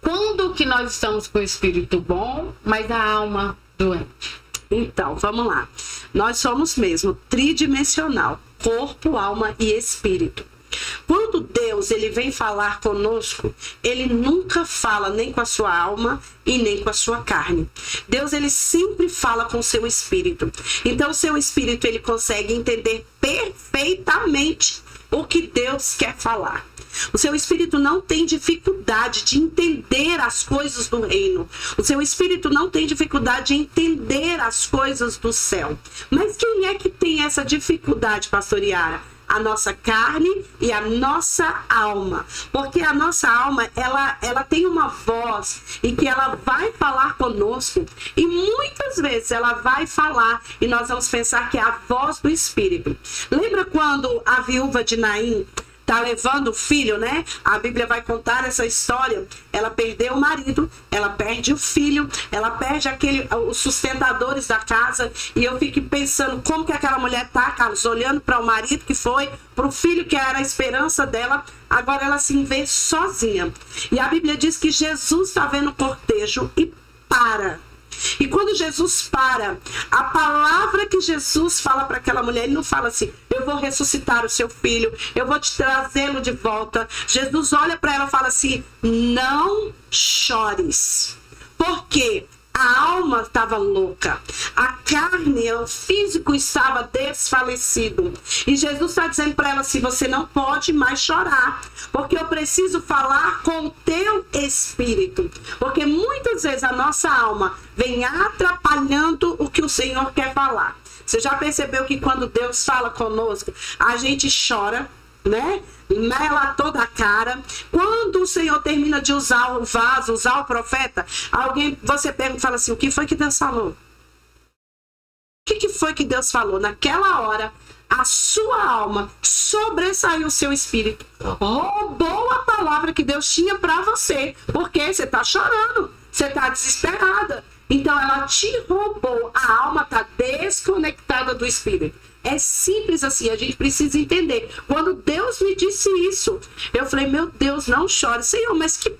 quando que nós estamos com o espírito bom, mas a alma doente? Então, vamos lá. Nós somos mesmo tridimensional, corpo, alma e espírito. Quando Deus ele vem falar conosco, ele nunca fala nem com a sua alma e nem com a sua carne. Deus ele sempre fala com o seu espírito. Então o seu espírito ele consegue entender perfeitamente o que Deus quer falar. O seu espírito não tem dificuldade de entender as coisas do reino. O seu espírito não tem dificuldade de entender as coisas do céu. Mas quem é que tem essa dificuldade, pastor Yara? A nossa carne e a nossa alma. Porque a nossa alma, ela tem uma voz e que ela vai falar conosco. E muitas vezes ela vai falar e nós vamos pensar que é a voz do Espírito. Lembra quando a viúva de Naim tá levando o filho, né? A Bíblia vai contar essa história. Ela perdeu o marido, ela perde o filho, ela perde os sustentadores da casa. E eu fico pensando como que aquela mulher tá, Carlos, olhando para o marido que foi, para o filho que era a esperança dela. Agora ela se vê sozinha. E a Bíblia diz que Jesus está vendo o cortejo e para. E quando Jesus para, a palavra que Jesus fala para aquela mulher, ele não fala assim: eu vou ressuscitar o seu filho, eu vou te trazê-lo de volta. Jesus olha para ela e fala assim: não chores. Por quê? A alma estava louca, a carne, o físico estava desfalecido. E Jesus está dizendo para ela assim: você não pode mais chorar, porque eu preciso falar com o teu espírito. Porque muitas vezes a nossa alma vem atrapalhando o que o Senhor quer falar. Você já percebeu que quando Deus fala conosco, a gente chora, né? Mela toda a cara. Quando o Senhor termina de usar o vaso, usar o profeta, você pega e fala assim: o que foi que Deus falou? O que foi que Deus falou? Naquela hora, a sua alma sobressaiu o seu espírito, roubou a palavra que Deus tinha para você, porque você está chorando, você está desesperada. Então ela te roubou, a alma está desconectada do espírito. É simples assim, a gente precisa entender. Quando Deus me disse isso, eu falei: meu Deus, não chore. Senhor, mas que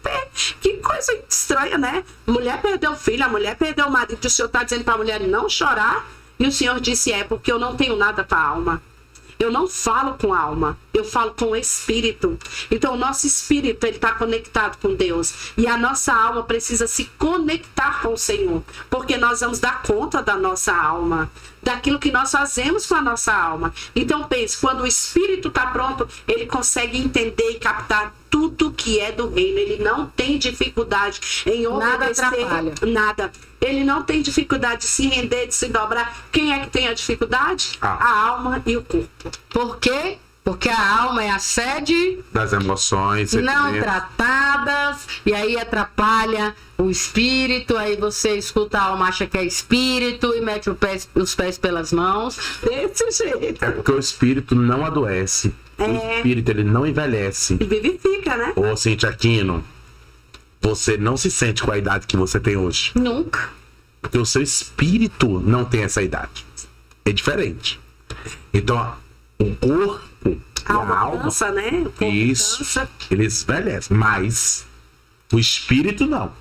coisa estranha, né? Mulher perdeu o filho, a mulher perdeu o marido, o Senhor está dizendo para a mulher não chorar? E o Senhor disse: é porque eu não tenho nada para a alma. Eu não falo com a alma, eu falo com o espírito. Então o nosso espírito, ele está conectado com Deus. E a nossa alma precisa se conectar com o Senhor. Porque nós vamos dar conta da nossa alma, daquilo que nós fazemos com a nossa alma. Então pense, quando o espírito está pronto, ele consegue entender e captar tudo que é do reino. Ele não tem dificuldade em obedecer. Nada atrapalha. Nada. Ele não tem dificuldade de se render, de se dobrar. Quem é que tem a dificuldade? A alma e o corpo. Por quê? Porque a alma é a sede das emoções, não tratadas, e aí atrapalha o espírito. Aí você escuta a alma, acha que é espírito e mete os pés pelas mãos. Desse jeito. É porque o espírito não adoece. O espírito, ele não envelhece. E vivifica, né? Ô, Cintia Aquino, você não se sente com a idade que você tem hoje. Nunca. Porque o seu espírito não tem essa idade. É diferente. Então, o corpo e a alma, cansa, né? O corpo isso, cansa. eles envelhecem. Mas o espírito não.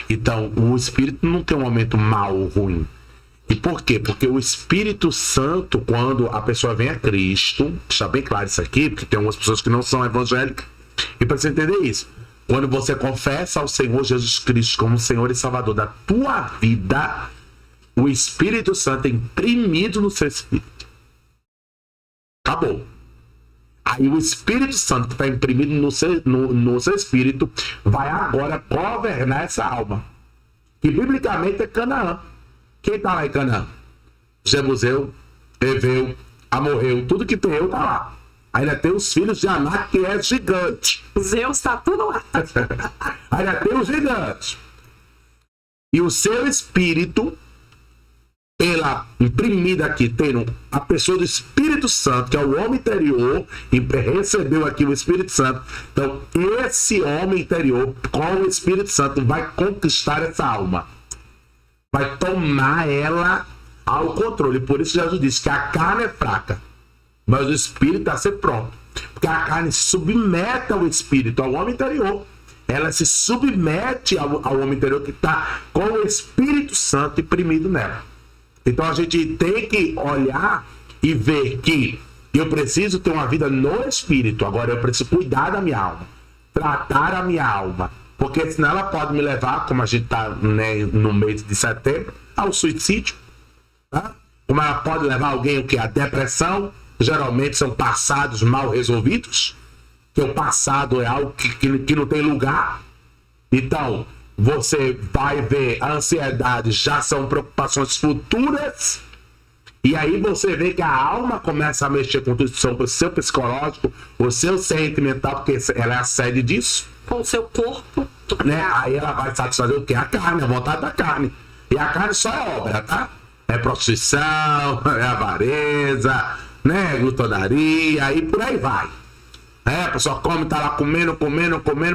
Então, o espírito não tem um momento mal ou ruim. E por quê? Porque o Espírito Santo, quando a pessoa vem a Cristo, está bem claro isso aqui, porque tem algumas pessoas que não são evangélicas, e para você entender isso, quando você confessa ao Senhor Jesus Cristo como Senhor e Salvador da tua vida, o Espírito Santo é imprimido no seu espírito. Acabou. Aí o Espírito Santo que está imprimido no seu espírito vai agora governar essa alma. Que biblicamente é Canaã. Quem está lá em Canaã? Jebuseu, Eveu, Amorreu, tudo que tem eu está lá. Ainda tem os filhos de Aná, que é gigante. Zeus está tudo lá. Ainda tem os gigantes. E o seu espírito, pela imprimida aqui, tendo a pessoa do Espírito Santo, que é o homem interior, e recebeu aqui o Espírito Santo. Então, esse homem interior, com o Espírito Santo, vai conquistar essa alma. Vai tomar ela ao controle. Por isso Jesus disse que a carne é fraca, mas o espírito está sempre pronto. Porque a carne se submete ao espírito, ao homem interior. Ela se submete ao homem interior que está com o Espírito Santo imprimido nela. Então a gente tem que olhar e ver que eu preciso ter uma vida no espírito. Agora eu preciso cuidar da minha alma, tratar a minha alma. Porque senão ela pode me levar, como a gente está, né, no mês de setembro, ao suicídio. Tá? Como ela pode levar alguém o quê? A depressão, geralmente são passados mal resolvidos, que o passado é algo que não tem lugar. Então, você vai ver a ansiedade já são preocupações futuras, e aí você vê que a alma começa a mexer com tudo, sobre o seu psicológico, o seu sentimental, porque ela é a sede disso. Com o seu corpo. Né? Aí ela vai satisfazer o que? A carne, a vontade da carne. E a carne só é obra, tá? É prostituição, é avareza, né? Glutonaria, e por aí vai. A pessoa come, tá lá comendo,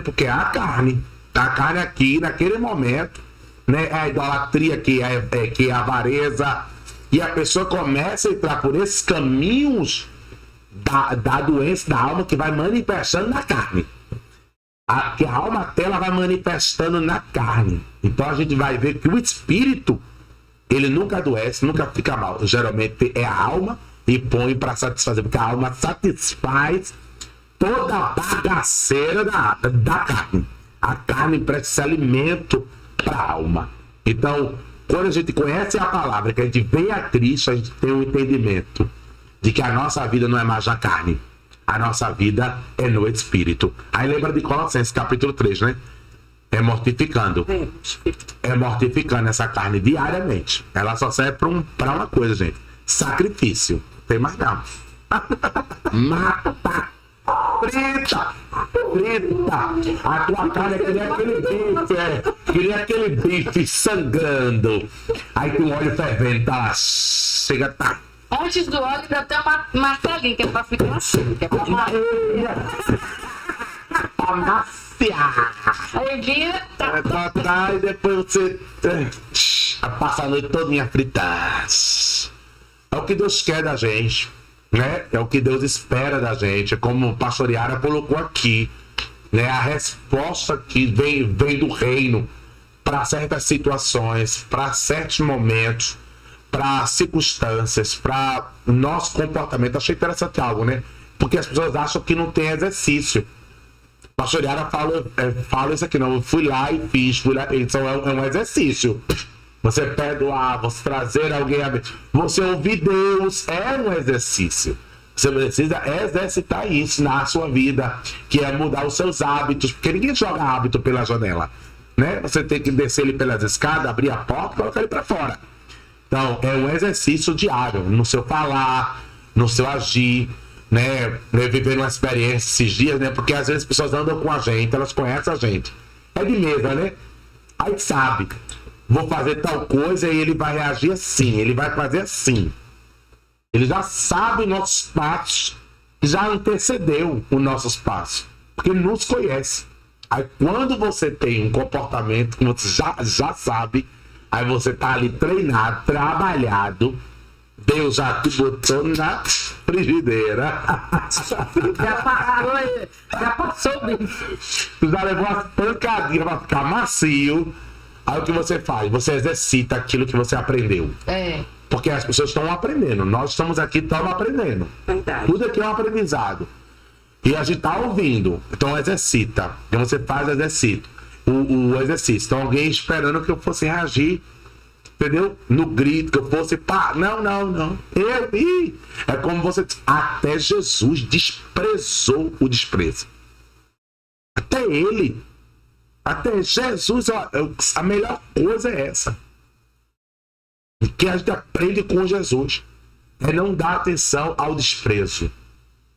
porque é a carne. A carne aqui, naquele momento, né? É a idolatria que é a avareza. E a pessoa começa a entrar por esses caminhos da doença da alma que vai manifestando na carne. Que a alma até ela vai manifestando na carne. Então a gente vai ver que o espírito, ele nunca adoece, nunca fica mal. Geralmente é a alma e põe para satisfazer, porque a alma satisfaz toda a bagaceira da carne. A carne presta esse alimento para a alma. Então, quando a gente conhece a palavra, que a gente vem a Cristo, a gente tem um entendimento de que a nossa vida não é mais na carne. A nossa vida é no Espírito. Aí lembra de Colossenses, capítulo 3, né? É mortificando. É mortificando essa carne diariamente. Ela só serve para uma coisa, gente. Sacrifício. Não tem mais não. Mata. Frita. A tua carne é que nem aquele bife, que nem aquele bife sangrando. Aí tem um óleo fervendo, tá? Chega, tá. Antes do óleo ainda tem uma martelinha, que é pra ficar assim, que é pra amaciar. Aí vinha, E depois você passa a noite todinha fritar. É o que Deus quer da gente, né? É o que Deus espera da gente. É como o pastor Yara colocou aqui, né? A resposta que vem do reino para certas situações, para certos momentos, para circunstâncias, para nosso comportamento. Achei interessante algo, né? Porque as pessoas acham que não tem exercício. O pastor Yara fala isso aqui, não. Eu fui lá e fiz. Então é um exercício. Você perdoar, você trazer alguém a... Você ouvir Deus é um exercício. Você precisa exercitar isso na sua vida, que é mudar os seus hábitos, porque ninguém joga hábito pela janela, né? Você tem que descer ele pelas escadas, abrir a porta e colocar ele para fora. Então, é um exercício diário, no seu falar, no seu agir, né? Viver uma experiência esses dias, né? Porque às vezes as pessoas andam com a gente, elas conhecem a gente. É de mesa, né? Aí sabe, vou fazer tal coisa e ele vai reagir assim, ele vai fazer assim. Ele já sabe os nossos passos, já antecedeu os nossos passos, porque ele nos conhece. Aí quando você tem um comportamento que você já sabe, aí você tá ali treinado, trabalhado, Deus já te botou na frigideira. já passou bem. Tu já levou as pancadinhas pra ficar macio. Aí o que você faz? Você exercita aquilo que você aprendeu. Porque as pessoas estão aprendendo. Nós estamos aqui, estamos aprendendo. Verdade. Tudo aqui é um aprendizado. E a gente está ouvindo. Então exercita. Então você faz exercício. O exercício. Então alguém esperando que eu fosse reagir, entendeu? No grito, que eu fosse pá. Não. É como você... Até Jesus desprezou o desprezo. Até ele. Até Jesus, ó, a melhor coisa é essa. Que a gente aprende com Jesus. É não dar atenção ao desprezo.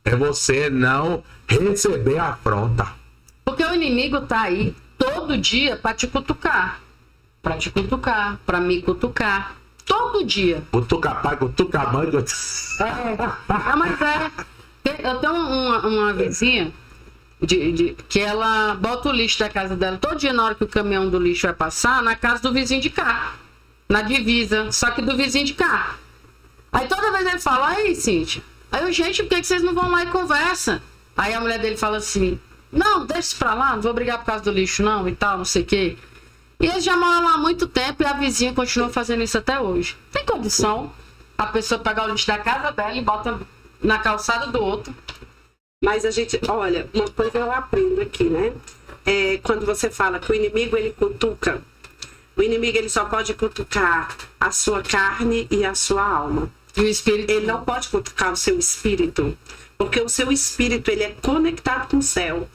É você não receber a afronta. Porque o inimigo tá aí todo dia pra te cutucar. Pra te cutucar, pra me cutucar. Todo dia. Cutuca pai, cutuca mãe. Mas eu tenho uma vizinha que ela bota o lixo da casa dela todo dia na hora que o caminhão do lixo vai passar, na casa do vizinho de cá. Na divisa, só que do vizinho de cá. Aí toda vez ele fala, aí Cíntia, aí eu, gente, por que vocês não vão lá e conversam? Aí a mulher dele fala assim, não, deixa isso pra lá, não vou brigar por causa do lixo não, e tal, não sei o quê. E eles já moram lá há muito tempo e a vizinha continua fazendo isso até hoje. Tem condição a pessoa pegar o lixo da casa dela e bota na calçada do outro. Mas a gente, olha, uma coisa eu aprendo aqui, né? Quando você fala que o inimigo, ele cutuca, o inimigo, ele só pode cutucar a sua carne e a sua alma. E o espírito? Ele não pode cutucar o seu espírito, porque o seu espírito, ele é conectado com o céu.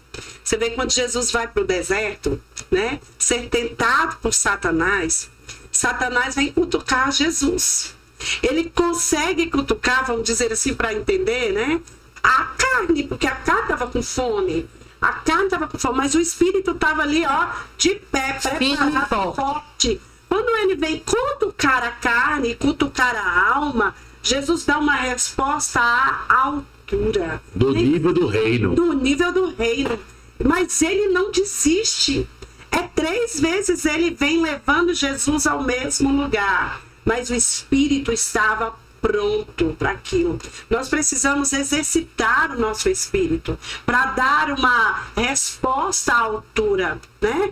Você vê quando Jesus vai para o deserto, né, ser tentado por Satanás, Satanás vem cutucar Jesus. Ele consegue cutucar, vamos dizer assim, para entender, né, a carne, porque a carne estava com fome. A carne estava com fome, mas o espírito estava ali, ó, de pé, preparado, forte. Quando ele vem cutucar a carne, cutucar a alma, Jesus dá uma resposta à altura. Do nível do reino. Do nível do reino. Mas ele não desiste. 3 vezes ele vem levando Jesus ao mesmo lugar. Mas o espírito estava pronto para aquilo. Nós precisamos exercitar o nosso espírito para dar uma resposta à altura, né?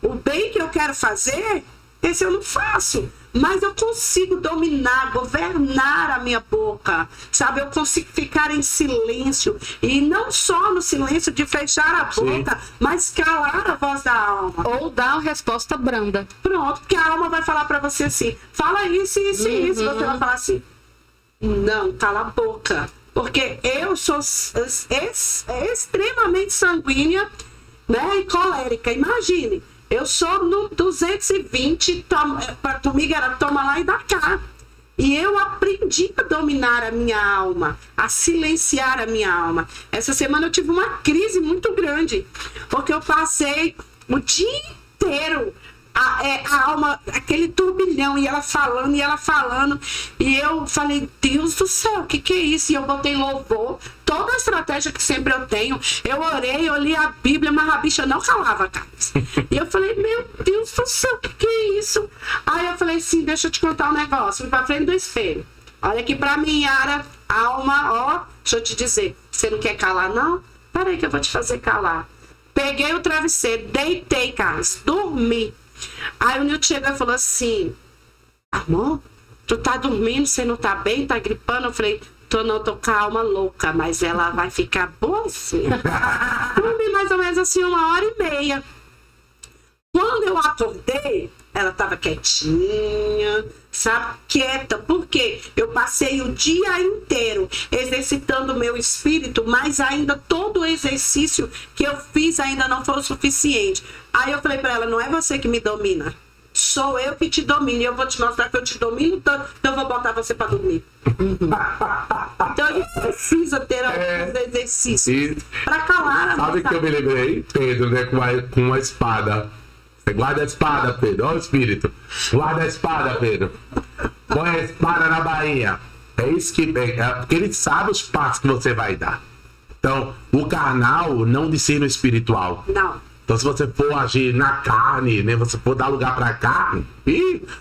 O bem que eu quero fazer, esse eu não faço, mas eu consigo dominar, governar a minha boca, sabe? Eu consigo ficar em silêncio, e não só no silêncio de fechar a boca, mas calar a voz da alma. Ou dar uma resposta branda. Pronto, porque a alma vai falar para você assim, fala isso, isso e isso, você vai falar assim, não, cala a boca, porque eu sou extremamente sanguínea, né, e colérica. Imagine, eu sou no 220, comigo era toma lá e dá cá. E eu aprendi a dominar a minha alma, a silenciar a minha alma. Essa semana eu tive uma crise muito grande, porque eu passei o dia inteiro a alma, aquele turbilhão, e ela falando, e eu falei, Deus do céu, o que é isso? E eu botei louvor, toda a estratégia que sempre eu tenho, eu orei, eu li a Bíblia, mas a bicha não calava, Carlos. E eu falei, meu Deus do céu, o que é isso? Aí eu falei assim, deixa eu te contar um negócio, fui pra frente do espelho, olha aqui pra mim, Yara, alma, ó, deixa eu te dizer, você não quer calar não? Peraí que eu vou te fazer calar. Peguei o travesseiro, deitei, Carlos, dormi. Aí o Nilton chegou e falou assim, amor, tu tá dormindo, você não tá bem, tá gripando? Eu falei, tô calma, louca, mas ela vai ficar boazinha. Dormi mais ou menos assim 1h30. Quando eu acordei, ela tava quietinha, sabe, quieta, porque eu passei o dia inteiro exercitando o meu espírito, mas ainda todo o exercício que eu fiz ainda não foi o suficiente. Aí eu falei pra ela, não é você que me domina, sou eu que te domino, e eu vou te mostrar que eu te domino, então eu vou botar você pra dormir. Então a gente precisa ter alguns exercícios pra calar a Sabe que eu me lembrei? Pedro, né, com uma espada. Você guarda a espada, Pedro. Olha o espírito. Guarda a espada, Pedro. Põe a espada na bainha. É isso que... porque ele sabe os passos que você vai dar. Então, o carnal não discerne o espiritual. Não. Então, se você for agir na carne, né, você for dar lugar pra carne,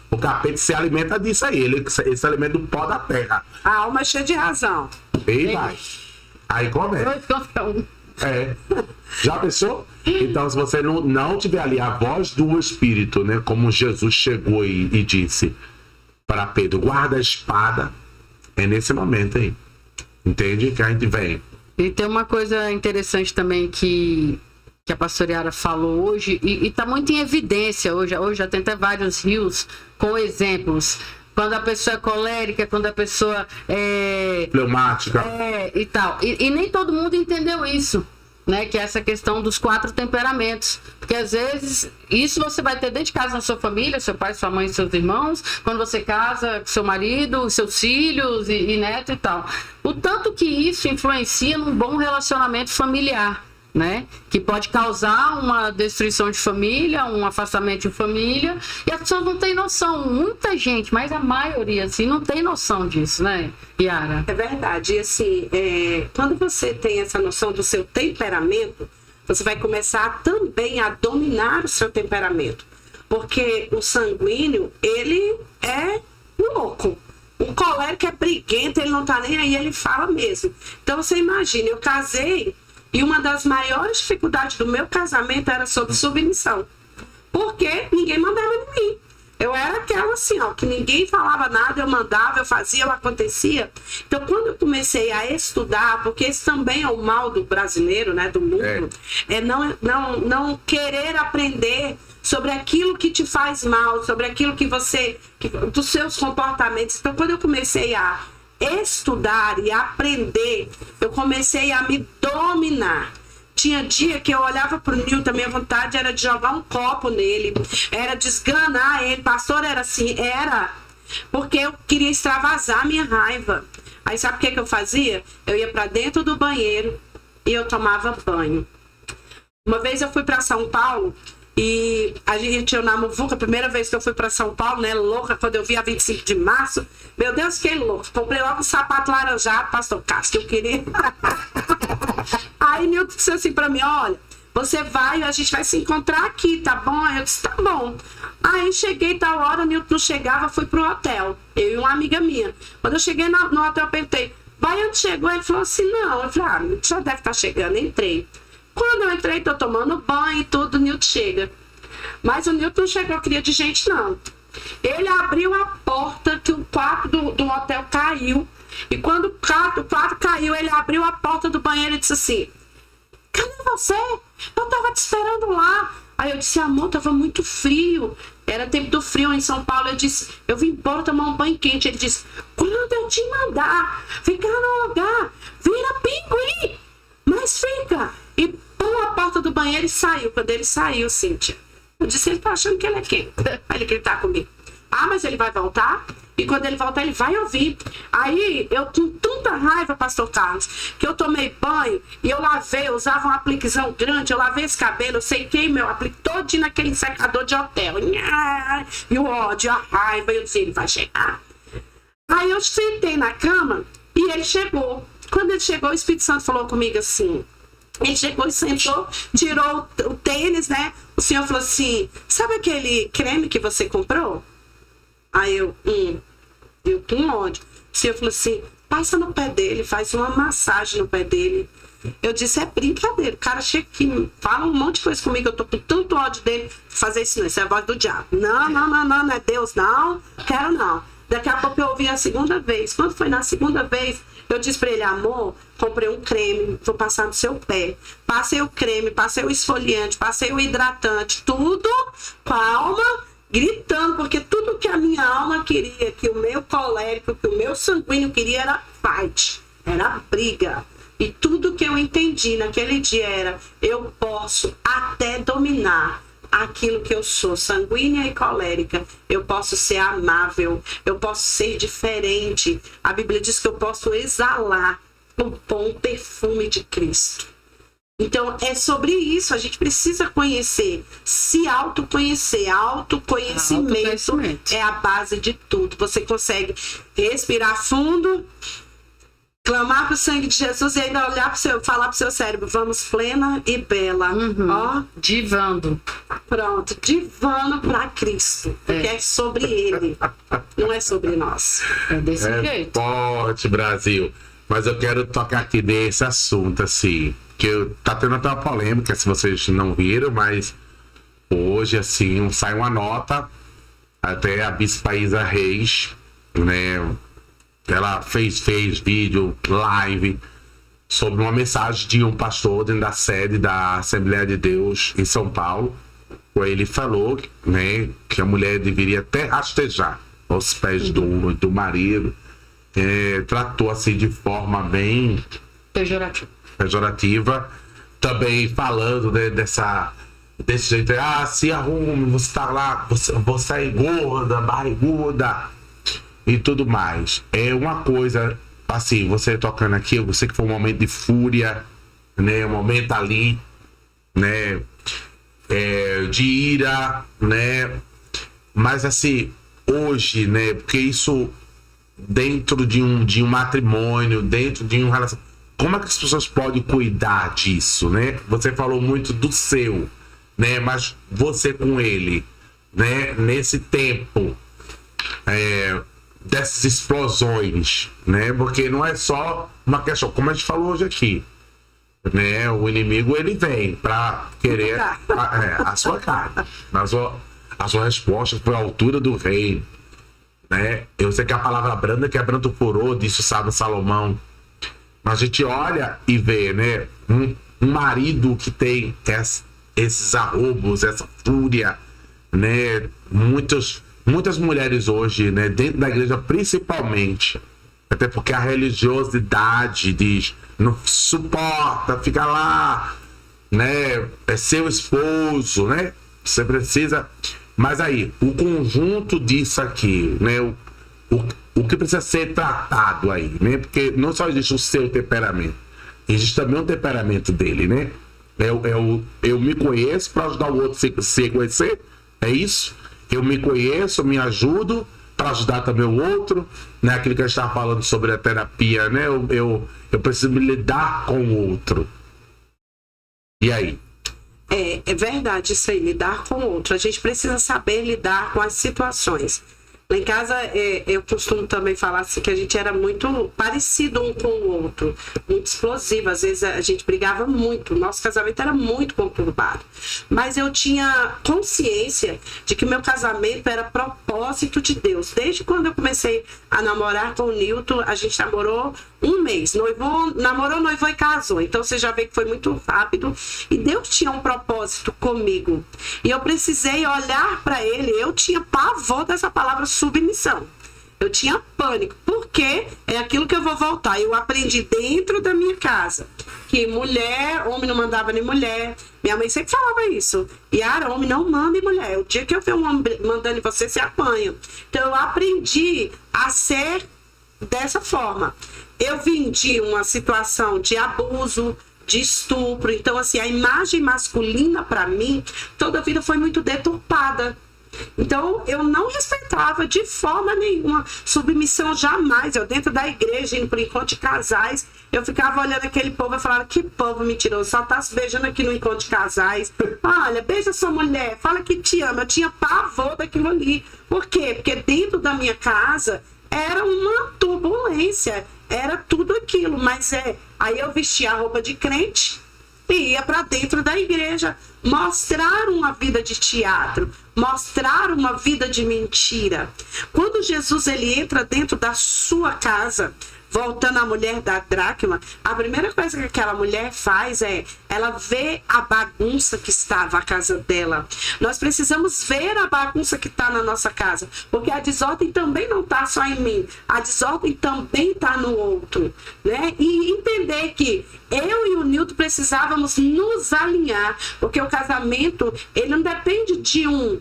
o capeta se alimenta disso aí. Ele se alimenta do pó da terra. A alma é cheia de razão. E vai. Aí começa. 2 contra 1. Já pensou? Então, se você não tiver ali a voz do Espírito, né? Como Jesus chegou e disse para Pedro, guarda a espada. É nesse momento aí. Entende? Que a gente vem. E tem uma coisa interessante também que a pastora Yara falou hoje, e está muito em evidência hoje já tem até vários rios com exemplos. Quando a pessoa é colérica, quando a pessoa é... Fleumática. E tal. E nem todo mundo entendeu isso, né? Que é essa questão dos 4 temperamentos. Porque às vezes, isso você vai ter dentro de casa na sua família, seu pai, sua mãe, seus irmãos, quando você casa com seu marido, seus filhos e neto e tal. O tanto que isso influencia num bom relacionamento familiar, né? Que pode causar uma destruição de família, um afastamento de família, e as pessoas não têm noção. Muita gente, mas a maioria assim, não tem noção disso, né, Yara? É verdade. E assim, quando você tem essa noção do seu temperamento, você vai começar também a dominar o seu temperamento, porque o sanguíneo, ele é louco. O colérico é briguento, ele não tá nem aí, ele fala mesmo. Então você imagina, eu casei e uma das maiores dificuldades do meu casamento era sobre submissão. Porque ninguém mandava em mim. Eu era aquela assim, ó, que ninguém falava nada, eu mandava, eu fazia, eu acontecia. Então, quando eu comecei a estudar, porque esse também é o mal do brasileiro, né, do mundo, é não querer aprender sobre aquilo que te faz mal, sobre aquilo dos seus comportamentos. Então, quando eu comecei a estudar e aprender, eu comecei a me dominar. Tinha dia que eu olhava pro Nilton, minha vontade era de jogar um copo nele, era de esganar ele. Pastor, era assim, era porque eu queria extravasar minha raiva. Aí sabe o que eu fazia? Eu ia para dentro do banheiro e eu tomava banho. Uma vez eu fui para São Paulo e a gente ia na Muvuca, a primeira vez que eu fui para São Paulo, né, louca, quando eu vi a 25 de março, meu Deus, fiquei louco. Comprei logo um sapato laranjado, pastor Cássio, que eu queria. Aí Nilton disse assim pra mim, olha, você vai, a gente vai se encontrar aqui, tá bom? Aí eu disse, tá bom. Aí cheguei, tal hora, o Nilton não chegava, fui pro hotel, eu e uma amiga minha. Quando eu cheguei no hotel, eu perguntei, Baiano chegou? Ele falou assim, não. Eu falei, já deve estar chegando, entrei. Quando eu entrei, tô tomando banho e tudo, o Nilton chega. Mas o Nilton não chegou, queria de gente, não. Ele abriu a porta, que o quarto do hotel caiu. E quando o quarto caiu, ele abriu a porta do banheiro e disse assim, cadê você? Eu tava te esperando lá. Aí eu disse, amor, tava muito frio. Era tempo do frio em São Paulo. Eu disse, eu vim embora tomar um banho quente. Ele disse, quando eu te mandar ficar no lugar, vira pinguim, mas fica. E pôs a porta do banheiro e saiu. Quando ele saiu, Cíntia, eu disse, ele tá achando que ele é quem? Aí ele tá comigo. Ah, mas ele vai voltar? E quando ele voltar, ele vai ouvir. Aí, eu com tanta raiva, pastor Carlos, que eu tomei banho e eu lavei, eu usava um apliquezão grande, eu lavei esse cabelo, eu sequei meu aplique todinho naquele secador de hotel. E o ódio, a raiva, eu disse, ele vai chegar. Aí eu sentei na cama e ele chegou. Quando ele chegou, o Espírito Santo falou comigo assim, ele chegou e sentou, tirou o tênis, né? O senhor falou assim, sabe aquele creme que você comprou? Aí eu com ódio. O senhor falou assim, passa no pé dele, faz uma massagem no pé dele. Eu disse, é brincadeira. O cara chega aqui, fala um monte de coisa comigo, eu tô com tanto ódio dele. Fazer isso não, isso é a voz do diabo. Não é Deus, não, quero não. Daqui a pouco eu ouvi a segunda vez. Quando foi na segunda vez, eu disse pra ele, amor, comprei um creme, vou passar no seu pé. Passei o creme, passei o esfoliante, passei o hidratante, tudo com a alma gritando, porque tudo que a minha alma queria, que o meu colérico, que o meu sanguíneo queria era fight, era briga. E tudo que eu entendi naquele dia era, eu posso até dominar aquilo que eu sou, sanguínea e colérica. Eu posso ser amável, eu posso ser diferente. A Bíblia diz que eu posso exalar o bom perfume de Cristo. Então, é sobre isso, a gente precisa conhecer, se autoconhecer. Autoconhecimento é a base de tudo. Você consegue respirar fundo, clamar para o sangue de Jesus e ainda olhar falar para o seu cérebro, vamos plena e bela. Ó, divando. Pronto, divando para Cristo, porque é sobre Ele, não é sobre nós. É desse jeito. Forte, Brasil. Mas eu quero tocar aqui nesse assunto, assim, que tá tendo até uma polêmica, se vocês não viram, mas hoje, assim, sai uma nota, até a Bispa Isa Reis, né, ela fez vídeo, live, sobre uma mensagem de um pastor dentro da sede da Assembleia de Deus em São Paulo, where ele falou, né, que a mulher deveria até rastejar aos pés do marido, tratou assim de forma bem pejorativa, também falando, né, desse jeito, se arrume, você tá lá, você é gorda, barriguda e tudo mais. É uma coisa assim, você tocando aqui, eu sei que foi um momento de fúria, né, um momento ali, né, de ira, né, mas assim, hoje, né, porque isso dentro de um matrimônio, dentro de um relacionamento, como é que as pessoas podem cuidar disso, né? Você falou muito do seu, né? Mas você com ele, né? Nesse tempo dessas explosões, né? Porque não é só uma questão, como a gente falou hoje aqui, né? O inimigo, ele vem para querer a sua carne. a sua resposta foi à altura do rei, né? Eu sei que a palavra branda quebrando o furor, disse o sábio Salomão. Mas a gente olha e vê, né? Um marido que tem esses arroubos, essa fúria, né? Muitas mulheres hoje, né? Dentro da igreja principalmente, até porque a religiosidade diz, não suporta, fica lá, né? É seu esposo, né? Você precisa... Mas aí, o conjunto disso aqui, né? O que precisa ser tratado aí, né? Porque não só existe o seu temperamento, existe também o temperamento dele, né? Eu me conheço para ajudar o outro a se conhecer, é isso? Eu me conheço, me ajudo para ajudar também o outro, né? Aquilo que a gente estava falando sobre a terapia, né? Eu preciso me lidar com o outro. E aí? É verdade isso aí, lidar com o outro. A gente precisa saber lidar com as situações. Lá em casa, eu costumo também falar assim, que a gente era muito parecido um com o outro, muito explosivo. Às vezes a gente brigava muito, nosso casamento era muito conturbado. Mas eu tinha consciência de que meu casamento era propósito de Deus. Desde quando eu comecei a namorar com o Nilton, a gente namorou um mês. Namorou, noivou e casou. Então você já vê que foi muito rápido. E Deus tinha um propósito comigo. E eu precisei olhar para ele. Eu tinha pavor dessa palavra submissão. Eu tinha pânico, porque é aquilo que eu vou voltar. Eu aprendi dentro da minha casa que homem não mandava nem mulher. Minha mãe sempre falava isso. Yara, homem não manda em mulher. O dia que eu ver um homem mandando em você, você apanha. Então eu aprendi a ser dessa forma. Eu vim de uma situação de abuso, de estupro. Então, assim, a imagem masculina para mim, toda a vida foi muito deturpada. Então, eu não respeitava de forma nenhuma submissão, jamais. Eu dentro da igreja, indo para o encontro de casais, eu ficava olhando aquele povo e falava, que povo mentiroso, só tá se beijando aqui no encontro de casais. Olha, beija sua mulher, fala que te ama. Eu tinha pavor daquilo ali. Por quê? Porque dentro da minha casa era uma turbulência, era tudo aquilo. Mas aí eu vestia a roupa de crente e ia para dentro da igreja mostrar uma vida de teatro, mostrar uma vida de mentira. Quando Jesus ele entra dentro da sua casa, voltando à mulher da dracma, a primeira coisa que aquela mulher faz ela vê a bagunça que estava a casa dela. Nós precisamos ver a bagunça que está na nossa casa, porque a desordem também não está só em mim, a desordem também está no outro, né? E entender que eu e o Nilton precisávamos nos alinhar, porque o casamento, ele não depende de um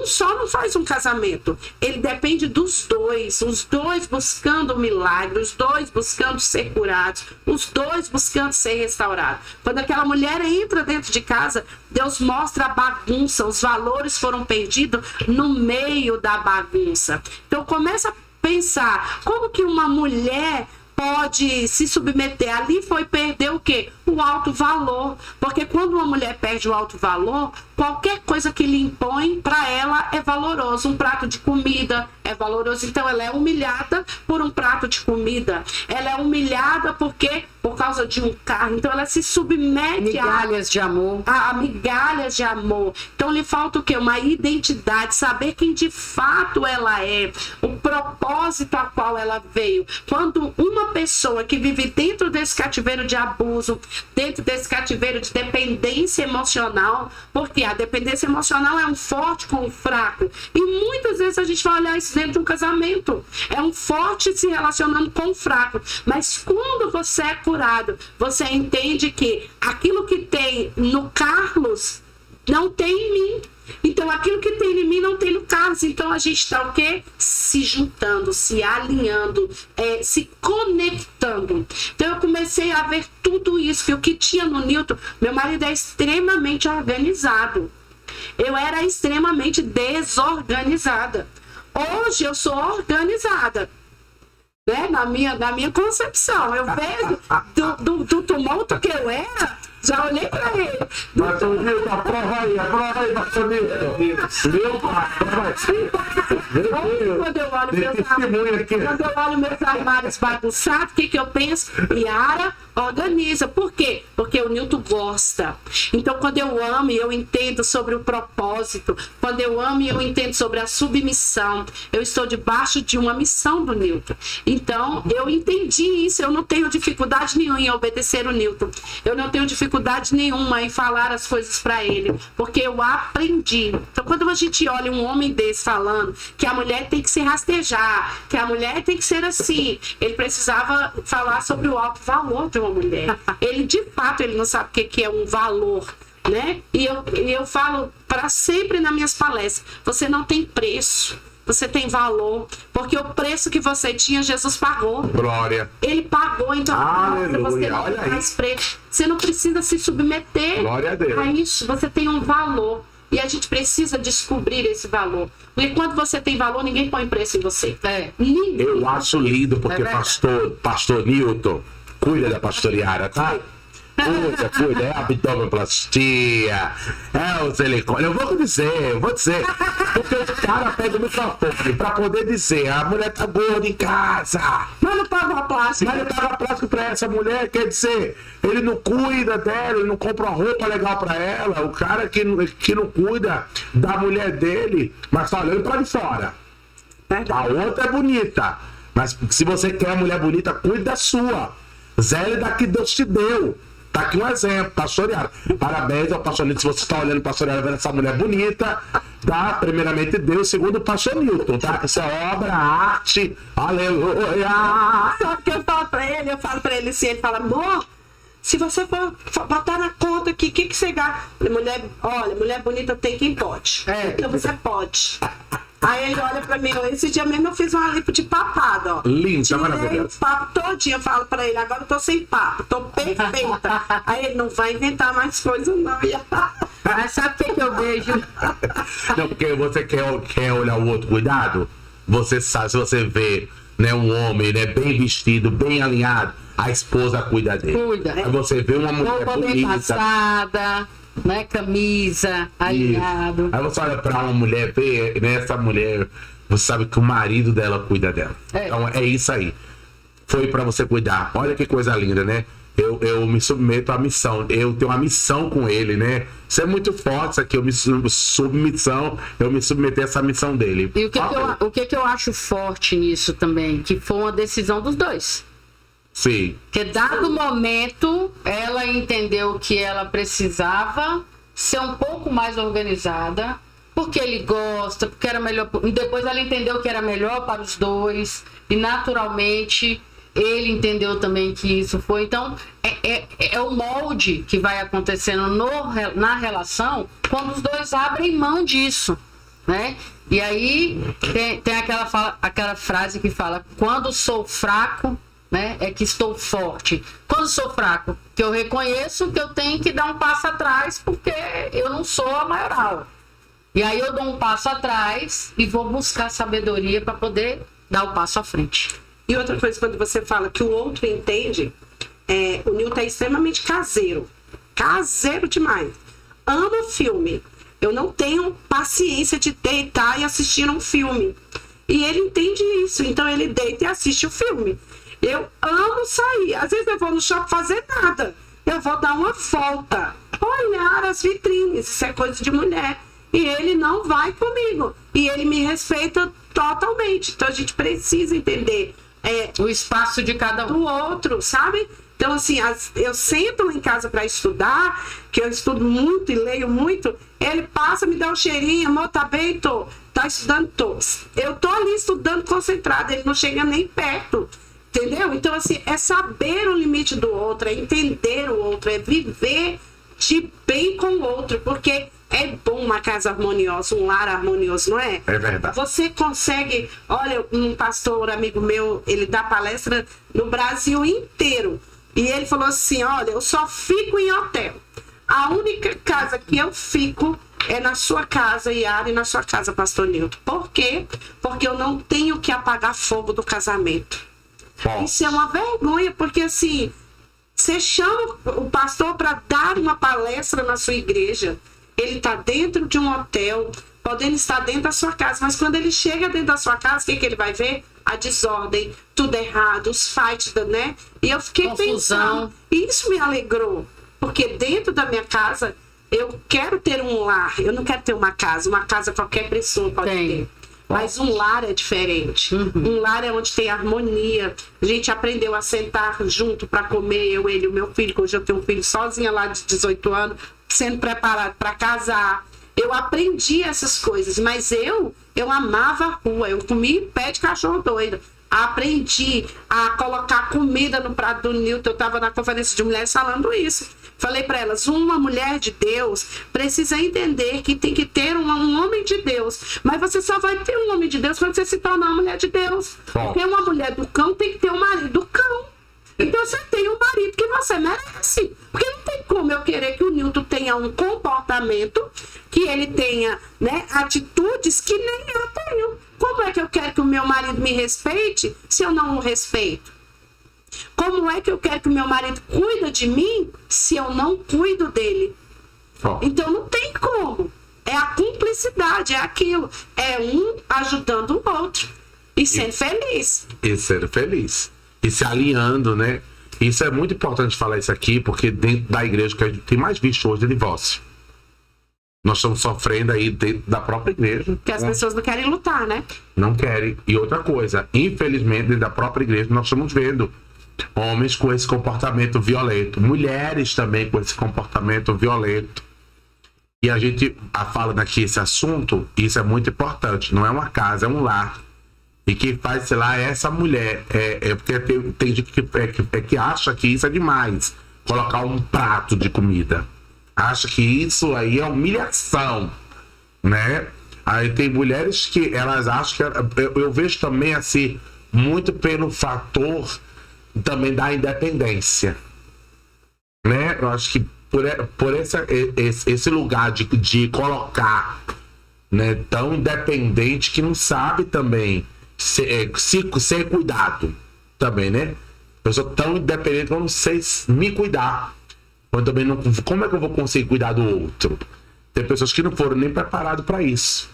só não faz um casamento, ele depende dos dois, os dois buscando o milagre, os dois buscando ser curados, os dois buscando ser restaurados. Quando aquela mulher entra dentro de casa, Deus mostra a bagunça, os valores foram perdidos no meio da bagunça. Então começa a pensar, como que uma mulher pode se submeter? Ali foi perder o quê? O alto valor. Porque quando uma mulher perde o alto valor, qualquer coisa que lhe impõe, para ela é valoroso. Um prato de comida é valoroso. Então ela é humilhada por um prato de comida. Ela é humilhada por causa de um carro. Então ela se submete migalhas de amor. A migalhas de amor. Então lhe falta o quê? Uma identidade, saber quem de fato ela é, o propósito a qual ela veio. Quando uma pessoa que vive dentro desse cativeiro de abuso, dentro desse cativeiro de dependência emocional, porque a dependência emocional é um forte com um fraco, e muitas vezes a gente vai olhar isso dentro de um casamento, é um forte se relacionando com um fraco, mas quando você é curado, você entende que aquilo que tem no Carlos não tem em mim. Então aquilo que tem em mim não tem no Carlos. Então a gente está o quê? Se juntando, se alinhando, se conectando. Então eu comecei a ver tudo isso, que o que tinha no Nilton, meu marido é extremamente organizado. Eu era extremamente desorganizada. Hoje eu sou organizada, né? Na minha concepção. Eu vejo do tumulto que eu era, já olhei pra ele. Pastor Nilton, aprova aí, pastor Nilton. Meu pai, Quando eu olho meus armários bagunçados, o que eu penso? Yara, organiza. Por quê? Porque o Nilton gosta. Então, quando eu amo e eu entendo sobre o propósito, quando eu amo e eu entendo sobre a submissão, eu estou debaixo de uma missão do Nilton. Então, eu entendi isso. Eu não tenho dificuldade nenhuma em obedecer o Nilton. Eu não tenho dificuldade nenhuma em falar as coisas para ele, porque eu aprendi. Então, quando a gente olha um homem desse falando que a mulher tem que se rastejar, que a mulher tem que ser assim, ele precisava falar sobre o alto valor de uma mulher. Ele, de fato, ele não sabe o que é um valor, né? E eu falo para sempre nas minhas palestras, você não tem preço, você tem valor, porque o preço que você tinha, Jesus pagou. Glória. Ele pagou, então você não Olha tem mais preço. Você não precisa se submeter Glória a Deus. a isso. Você tem um valor. E a gente precisa descobrir esse valor. Porque quando você tem valor, ninguém põe preço em você. Ninguém. Eu acho lindo, porque verdade. pastor Nilton cuida da pastor Yara, tá? Cuida, é abdominoplastia, é o silicone. Eu vou dizer, porque o cara pega o microfone pra poder dizer, a mulher tá gorda em casa. Mas não paga uma plástica. Mas ele paga plástico pra essa mulher, quer dizer, ele não cuida dela, ele não compra uma roupa legal pra ela. O cara que não cuida da mulher dele, mas tá olhando pra de fora. A outra é bonita, mas se você quer a mulher bonita, cuide da sua. Zele da que Deus te deu. Tá aqui um exemplo, pastor Yara. Parabéns ao pastor Nilton, se você está olhando o pastor Yara, vendo essa mulher bonita, tá? Primeiramente Deus, segundo o pastor Nilton, tá? Isso é obra, arte, aleluia. Só que eu falo pra ele assim, ele fala, amor, se você for botar na conta aqui, o que você gasta? Mulher bonita tem quem pode. Então você pode. Aí ele olha pra mim, esse dia mesmo eu fiz uma lipo de papado, ó. Linda, maravilhosa. O papo todinho, eu falo pra ele, agora eu tô sem papo, tô perfeita. Aí ele não vai inventar mais coisas, não. Mas sabe o que eu vejo? Não, porque você quer olhar o outro cuidado, você sabe, se você vê, né, um homem, né, bem vestido, bem alinhado, a esposa cuida dele. Cuida. Aí você vê uma mulher Roupa bem bonita, passada, né? Camisa, alinhado. aí você olha pra uma mulher, vê, né, essa mulher, você sabe que o marido dela cuida dela. Então é isso aí. Foi pra você cuidar. Olha que coisa linda, né? Eu me submeto à missão. Eu tenho uma missão com ele, né? Isso é muito forte, isso aqui. Eu me submeter a essa missão dele. E o que eu acho forte nisso também? Que foi uma decisão dos dois. Sim. Porque dado o momento, ela entendeu que ela precisava ser um pouco mais organizada, porque ele gosta, porque era melhor. Depois ela entendeu que era melhor para os dois, e naturalmente ele entendeu também que isso foi. Então, é o molde que vai acontecendo na relação quando os dois abrem mão disso, né? E aí tem aquela frase que fala: quando sou fraco, né, é que estou forte. Quando sou fraco, que eu reconheço que eu tenho que dar um passo atrás, porque eu não sou a maioral. E aí eu dou um passo atrás e vou buscar sabedoria para poder dar o passo à frente. E outra coisa, quando você fala que o outro entende, o Nilton é extremamente caseiro. Caseiro demais. Ama filme. Eu não tenho paciência de deitar e assistir um filme. E ele entende isso. Então ele deita e assiste o filme. Eu amo sair. Às vezes eu vou no shopping fazer nada. Eu vou dar uma volta. Olhar as vitrines. Isso é coisa de mulher. E ele não vai comigo. E ele me respeita totalmente. Então a gente precisa entender o espaço de cada um. do outro, sabe? Então, assim, eu sento lá em casa para estudar, que eu estudo muito e leio muito, ele passa, me dá um cheirinho, amor, tá bem, tô. Tá estudando, tô. Eu tô ali estudando concentrada, ele não chega nem perto, entendeu? Então, assim, é saber o limite do outro, é entender o outro, é viver de bem com o outro, porque é bom uma casa harmoniosa, um lar harmonioso, não é? É verdade. Você consegue... Olha, um pastor amigo meu, ele dá palestra no Brasil inteiro. E ele falou assim, olha, eu só fico em hotel. A única casa que eu fico é na sua casa, Yara, e na sua casa, pastor Nilton. Por quê? Porque eu não tenho que apagar fogo do casamento. Bom. Isso é uma vergonha, porque assim... Você chama o pastor para dar uma palestra na sua igreja. Ele está dentro de um hotel, podendo estar dentro da sua casa, mas quando ele chega dentro da sua casa, o que ele vai ver? A desordem, tudo errado, os fights, né? E eu fiquei Confusão. pensando, e isso me alegrou, porque dentro da minha casa, eu quero ter um lar, eu não quero ter uma casa qualquer pessoa pode ter. Mas um lar é diferente. Um lar é onde tem harmonia. A gente aprendeu a sentar junto para comer, eu, ele e o meu filho, que hoje eu tenho um filho sozinha lá de 18 anos, sendo preparado para casar. Eu aprendi essas coisas, mas eu amava a rua, eu comia pé de cachorro doido. Aprendi a colocar comida no prato do Newton. Eu estava na conferência de mulheres falando isso. Falei para elas, uma mulher de Deus precisa entender que tem que ter um homem de Deus. Mas você só vai ter um homem de Deus quando você se tornar uma mulher de Deus. Porque uma mulher do cão tem que ter um marido do cão. Então você tem um marido que você merece. Porque não tem como eu querer que o Newton tenha um comportamento, que ele tenha, né, atitudes que nem eu tenho. Como é que eu quero que o meu marido me respeite se eu não o respeito? Como é que eu quero que o meu marido cuide de mim se eu não cuido dele? Então não tem como. É a cumplicidade, é aquilo. É um ajudando o outro. E sendo feliz. E sendo feliz. E se alinhando, né? Isso é muito importante falar isso aqui, porque dentro da igreja que a gente tem mais visto hoje é divórcio. Nós estamos sofrendo aí dentro da própria igreja. Que as pessoas não querem lutar, né? Não querem. E outra coisa, infelizmente, dentro da própria igreja, nós estamos vendo homens com esse comportamento violento, mulheres também com esse comportamento violento. E a gente fala daqui esse assunto, isso é muito importante. Não é uma casa, é um lar. E quem faz, sei lá, é essa mulher. Porque tem gente que acha que isso é demais. Colocar um prato de comida. Acha que isso aí é humilhação, né? Aí tem mulheres que elas acham que... Eu vejo também, assim, muito pelo fator também da independência, né? Eu acho que por esse lugar de colocar, né, tão independente que não sabe também ser cuidado também, né? Eu sou tão independente que eu não sei me cuidar. Eu também não, como é que eu vou conseguir cuidar do outro? Tem pessoas que não foram nem preparadas para isso.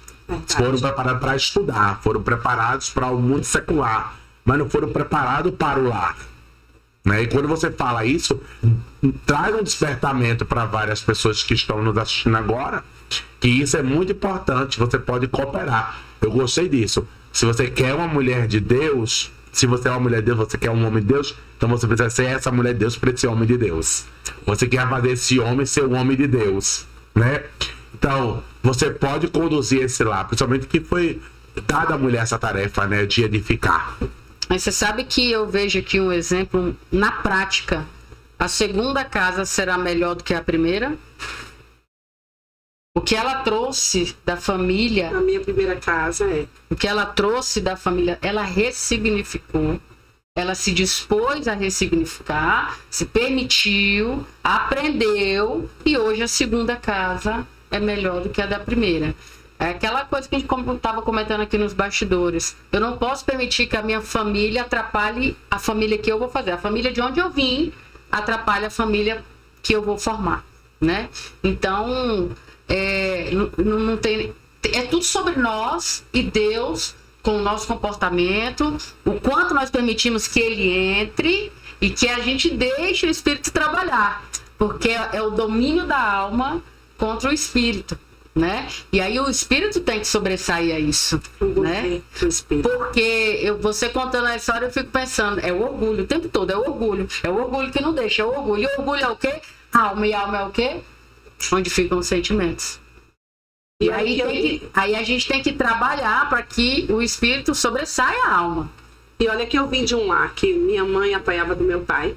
Foram preparados para estudar, foram preparados para o mundo secular, mas não foram preparados para o lar. Né? E quando você fala isso, traz um despertamento para várias pessoas que estão nos assistindo agora, que isso é muito importante, você pode cooperar. Eu gostei disso. Se você quer uma mulher de Deus, se você é uma mulher de Deus, você quer um homem de Deus, então você precisa ser essa mulher de Deus para esse homem de Deus. Você quer fazer esse homem ser um homem de Deus, né? Então, você pode conduzir esse lar, principalmente que foi dada à mulher essa tarefa, né, de edificar. Mas você sabe que eu vejo aqui um exemplo na prática. A segunda casa será melhor do que a primeira? O que ela trouxe da família... A minha primeira casa O que ela trouxe da família, ela ressignificou. Ela se dispôs a ressignificar, se permitiu, aprendeu, e hoje a segunda casa é melhor do que a da primeira. É aquela coisa que a gente estava comentando aqui nos bastidores. Eu não posso permitir que a minha família atrapalhe a família que eu vou fazer. A família de onde eu vim atrapalha a família que eu vou formar, né? Então, não tem... É tudo sobre nós e Deus... com o nosso comportamento, o quanto nós permitimos que ele entre e que a gente deixe o espírito trabalhar, porque é o domínio da alma contra o espírito, né? E aí o espírito tem que sobressair a isso, né? Porque você contando a história, eu fico pensando, é o orgulho o tempo todo, é o orgulho que não deixa, é o orgulho. E o orgulho é o quê? Alma, e alma é o quê? Onde ficam os sentimentos. E aí a gente tem que trabalhar para que o espírito sobressaia a alma. E olha que eu vim de um lar que minha mãe apanhava do meu pai.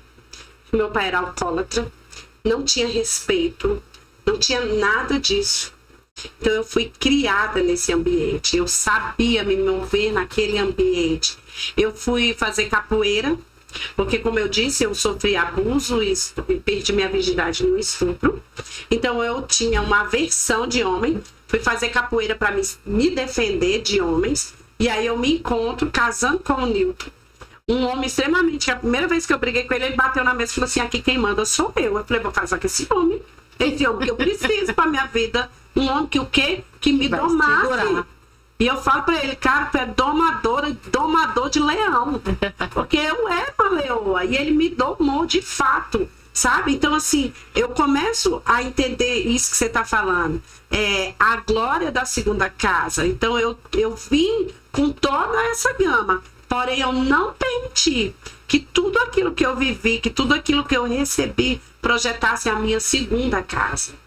Meu pai era alcoólatra. Não tinha respeito. Não tinha nada disso. Então eu fui criada nesse ambiente. Eu sabia me mover naquele ambiente. Eu fui fazer capoeira. Porque, como eu disse, eu sofri abuso e perdi minha virgindade no estupro. Então eu tinha uma aversão de homem. Fui fazer capoeira para me defender de homens. E aí eu me encontro casando com o Newton. Um homem extremamente... A primeira vez que eu briguei com ele, ele bateu na mesa e falou assim, aqui quem manda sou eu. Eu falei, vou casar com esse homem. Esse homem que eu preciso para minha vida. Um homem que o quê? que me Vai domasse. segurar. E eu falo pra ele, cara, tu é domador de leão. Porque eu era uma leoa e ele me domou de fato, sabe? Então, assim, eu começo a entender isso que você tá falando. A glória da segunda casa. Então, eu vim com toda essa gama. Porém, eu não permiti que tudo aquilo que eu vivi, que tudo aquilo que eu recebi, projetasse a minha segunda casa.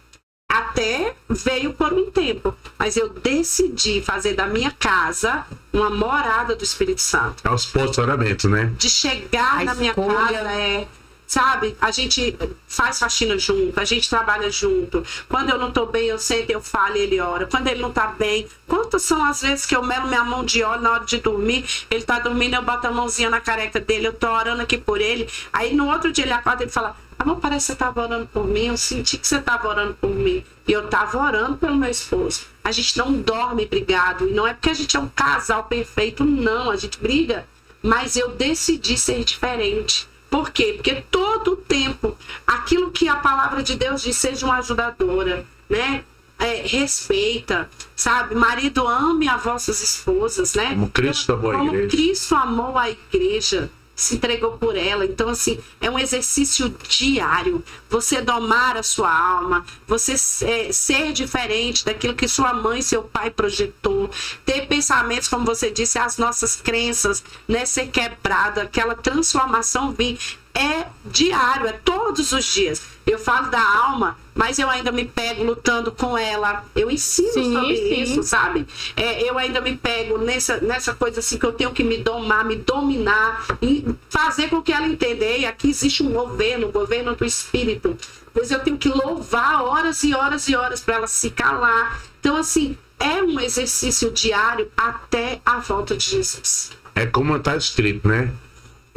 Até veio por um tempo, mas eu decidi fazer da minha casa uma morada do Espírito Santo. É os posicionamentos, né? De chegar na minha casa, sabe? A gente faz faxina junto, a gente trabalha junto. Quando eu não tô bem, eu sento, eu falo e ele ora. Quando ele não tá bem, quantas são as vezes que eu melo minha mão de óleo na hora de dormir, ele tá dormindo, eu boto a mãozinha na careca dele, eu tô orando aqui por ele. Aí no outro dia ele acorda e ele fala: amor, parece que você tava orando por mim, eu senti que você tava orando por mim. E eu tava orando pelo meu esposo. A gente não dorme brigado. E não é porque a gente é um casal perfeito, não. A gente briga. Mas eu decidi ser diferente. Por quê? Porque todo o tempo, aquilo que a palavra de Deus diz, seja uma ajudadora, né? Respeita, sabe? Marido, ame as vossas esposas, né? Como Cristo amou a igreja. Como Cristo amou a igreja, se entregou por ela. Então, assim, é um exercício diário. Você domar a sua alma, você ser diferente daquilo que sua mãe e seu pai projetou, ter pensamentos, como você disse, as nossas crenças, né, ser quebrada, aquela transformação vir. É diário, é todos os dias. Eu falo da alma, mas eu ainda me pego lutando com ela. Eu ensino sobre isso, sabe? Eu ainda me pego nessa coisa assim que eu tenho que me domar, me dominar e fazer com que ela entenda. E aqui existe um governo, o governo do Espírito. Pois eu tenho que louvar horas e horas e horas para ela se calar. Então, assim, é um exercício diário até a volta de Jesus. É como está escrito, né?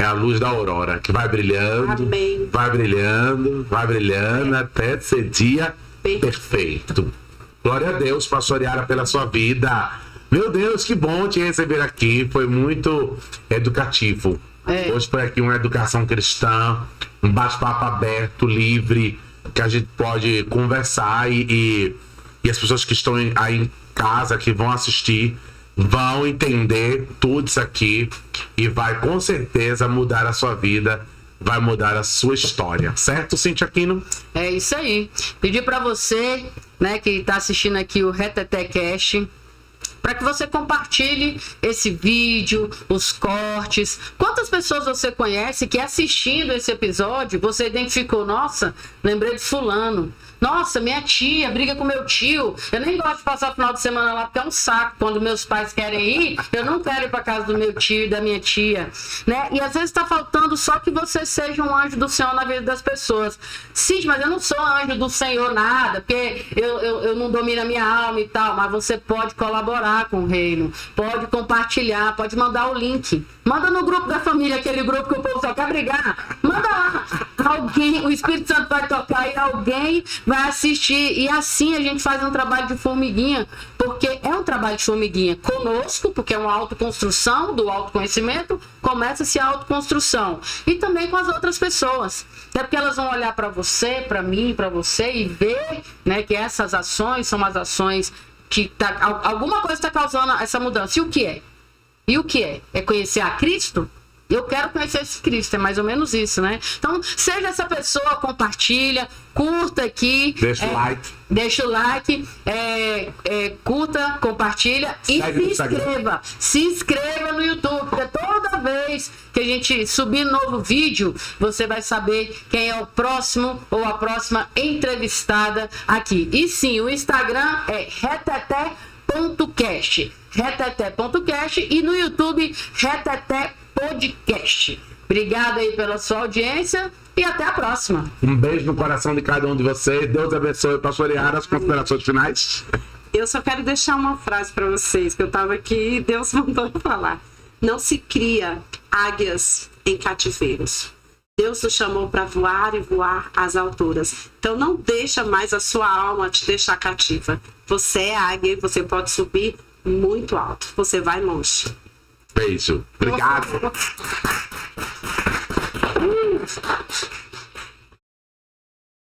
É a luz da aurora que vai brilhando, Amém. vai brilhando até ser dia perfeito. Glória a Deus, pastor Yara, pela sua vida. Meu Deus, que bom te receber aqui. Foi muito educativo. Hoje foi aqui uma educação cristã, um bate-papo aberto, livre, que a gente pode conversar e as pessoas que estão aí em casa, que vão assistir, vão entender tudo isso aqui e vai com certeza mudar a sua vida, vai mudar a sua história, certo, Cíntia Aquino? É isso aí. Pedir para você, né, que está assistindo aqui o Reteté Cast, para que você compartilhe esse vídeo, os cortes. Quantas pessoas você conhece que assistindo esse episódio, você identificou, nossa, lembrei de fulano. Nossa, minha tia briga com meu tio. Eu nem gosto de passar o final de semana lá porque é um saco. Quando meus pais querem ir, eu não quero ir para casa do meu tio e da minha tia, né? E às vezes está faltando só que você seja um anjo do Senhor na vida das pessoas. Sim, mas eu não sou anjo do Senhor nada, porque eu não domino a minha alma e tal. Mas você pode colaborar com o reino, pode compartilhar, pode mandar o link. Manda no grupo da família, aquele grupo que o povo só quer brigar. Manda lá. Alguém, o Espírito Santo vai tocar e alguém vai assistir. E assim a gente faz um trabalho de formiguinha, porque é um trabalho de formiguinha conosco, porque é uma autoconstrução do autoconhecimento, começa-se a autoconstrução. E também com as outras pessoas. Até porque elas vão olhar para você, para mim, para você e ver, né, que essas ações são as ações que alguma coisa está causando essa mudança. E o que é? E o que é? É conhecer a Cristo? Eu quero conhecer esse Cristo, é mais ou menos isso, né? Então, seja essa pessoa, compartilha, curta aqui. Deixa o like. Deixa o like, curta, compartilha e se inscreva no YouTube, porque toda vez que a gente subir novo vídeo, você vai saber quem é o próximo ou a próxima entrevistada aqui. E sim, o Instagram é reteté.cast. Reteté.cast e no YouTube Reteté Podcast. Obrigada aí pela sua audiência e até a próxima. Um beijo no coração de cada um de vocês. Deus abençoe, pastor Yara, as considerações finais. Eu só quero deixar uma frase para vocês, que eu estava aqui e Deus mandou eu falar. Não se cria águias em cativeiros. Deus te chamou para voar e voar às alturas. Então não deixa mais a sua alma te deixar cativa. Você é águia e você pode subir muito alto. Você vai longe. Beijo. Obrigado.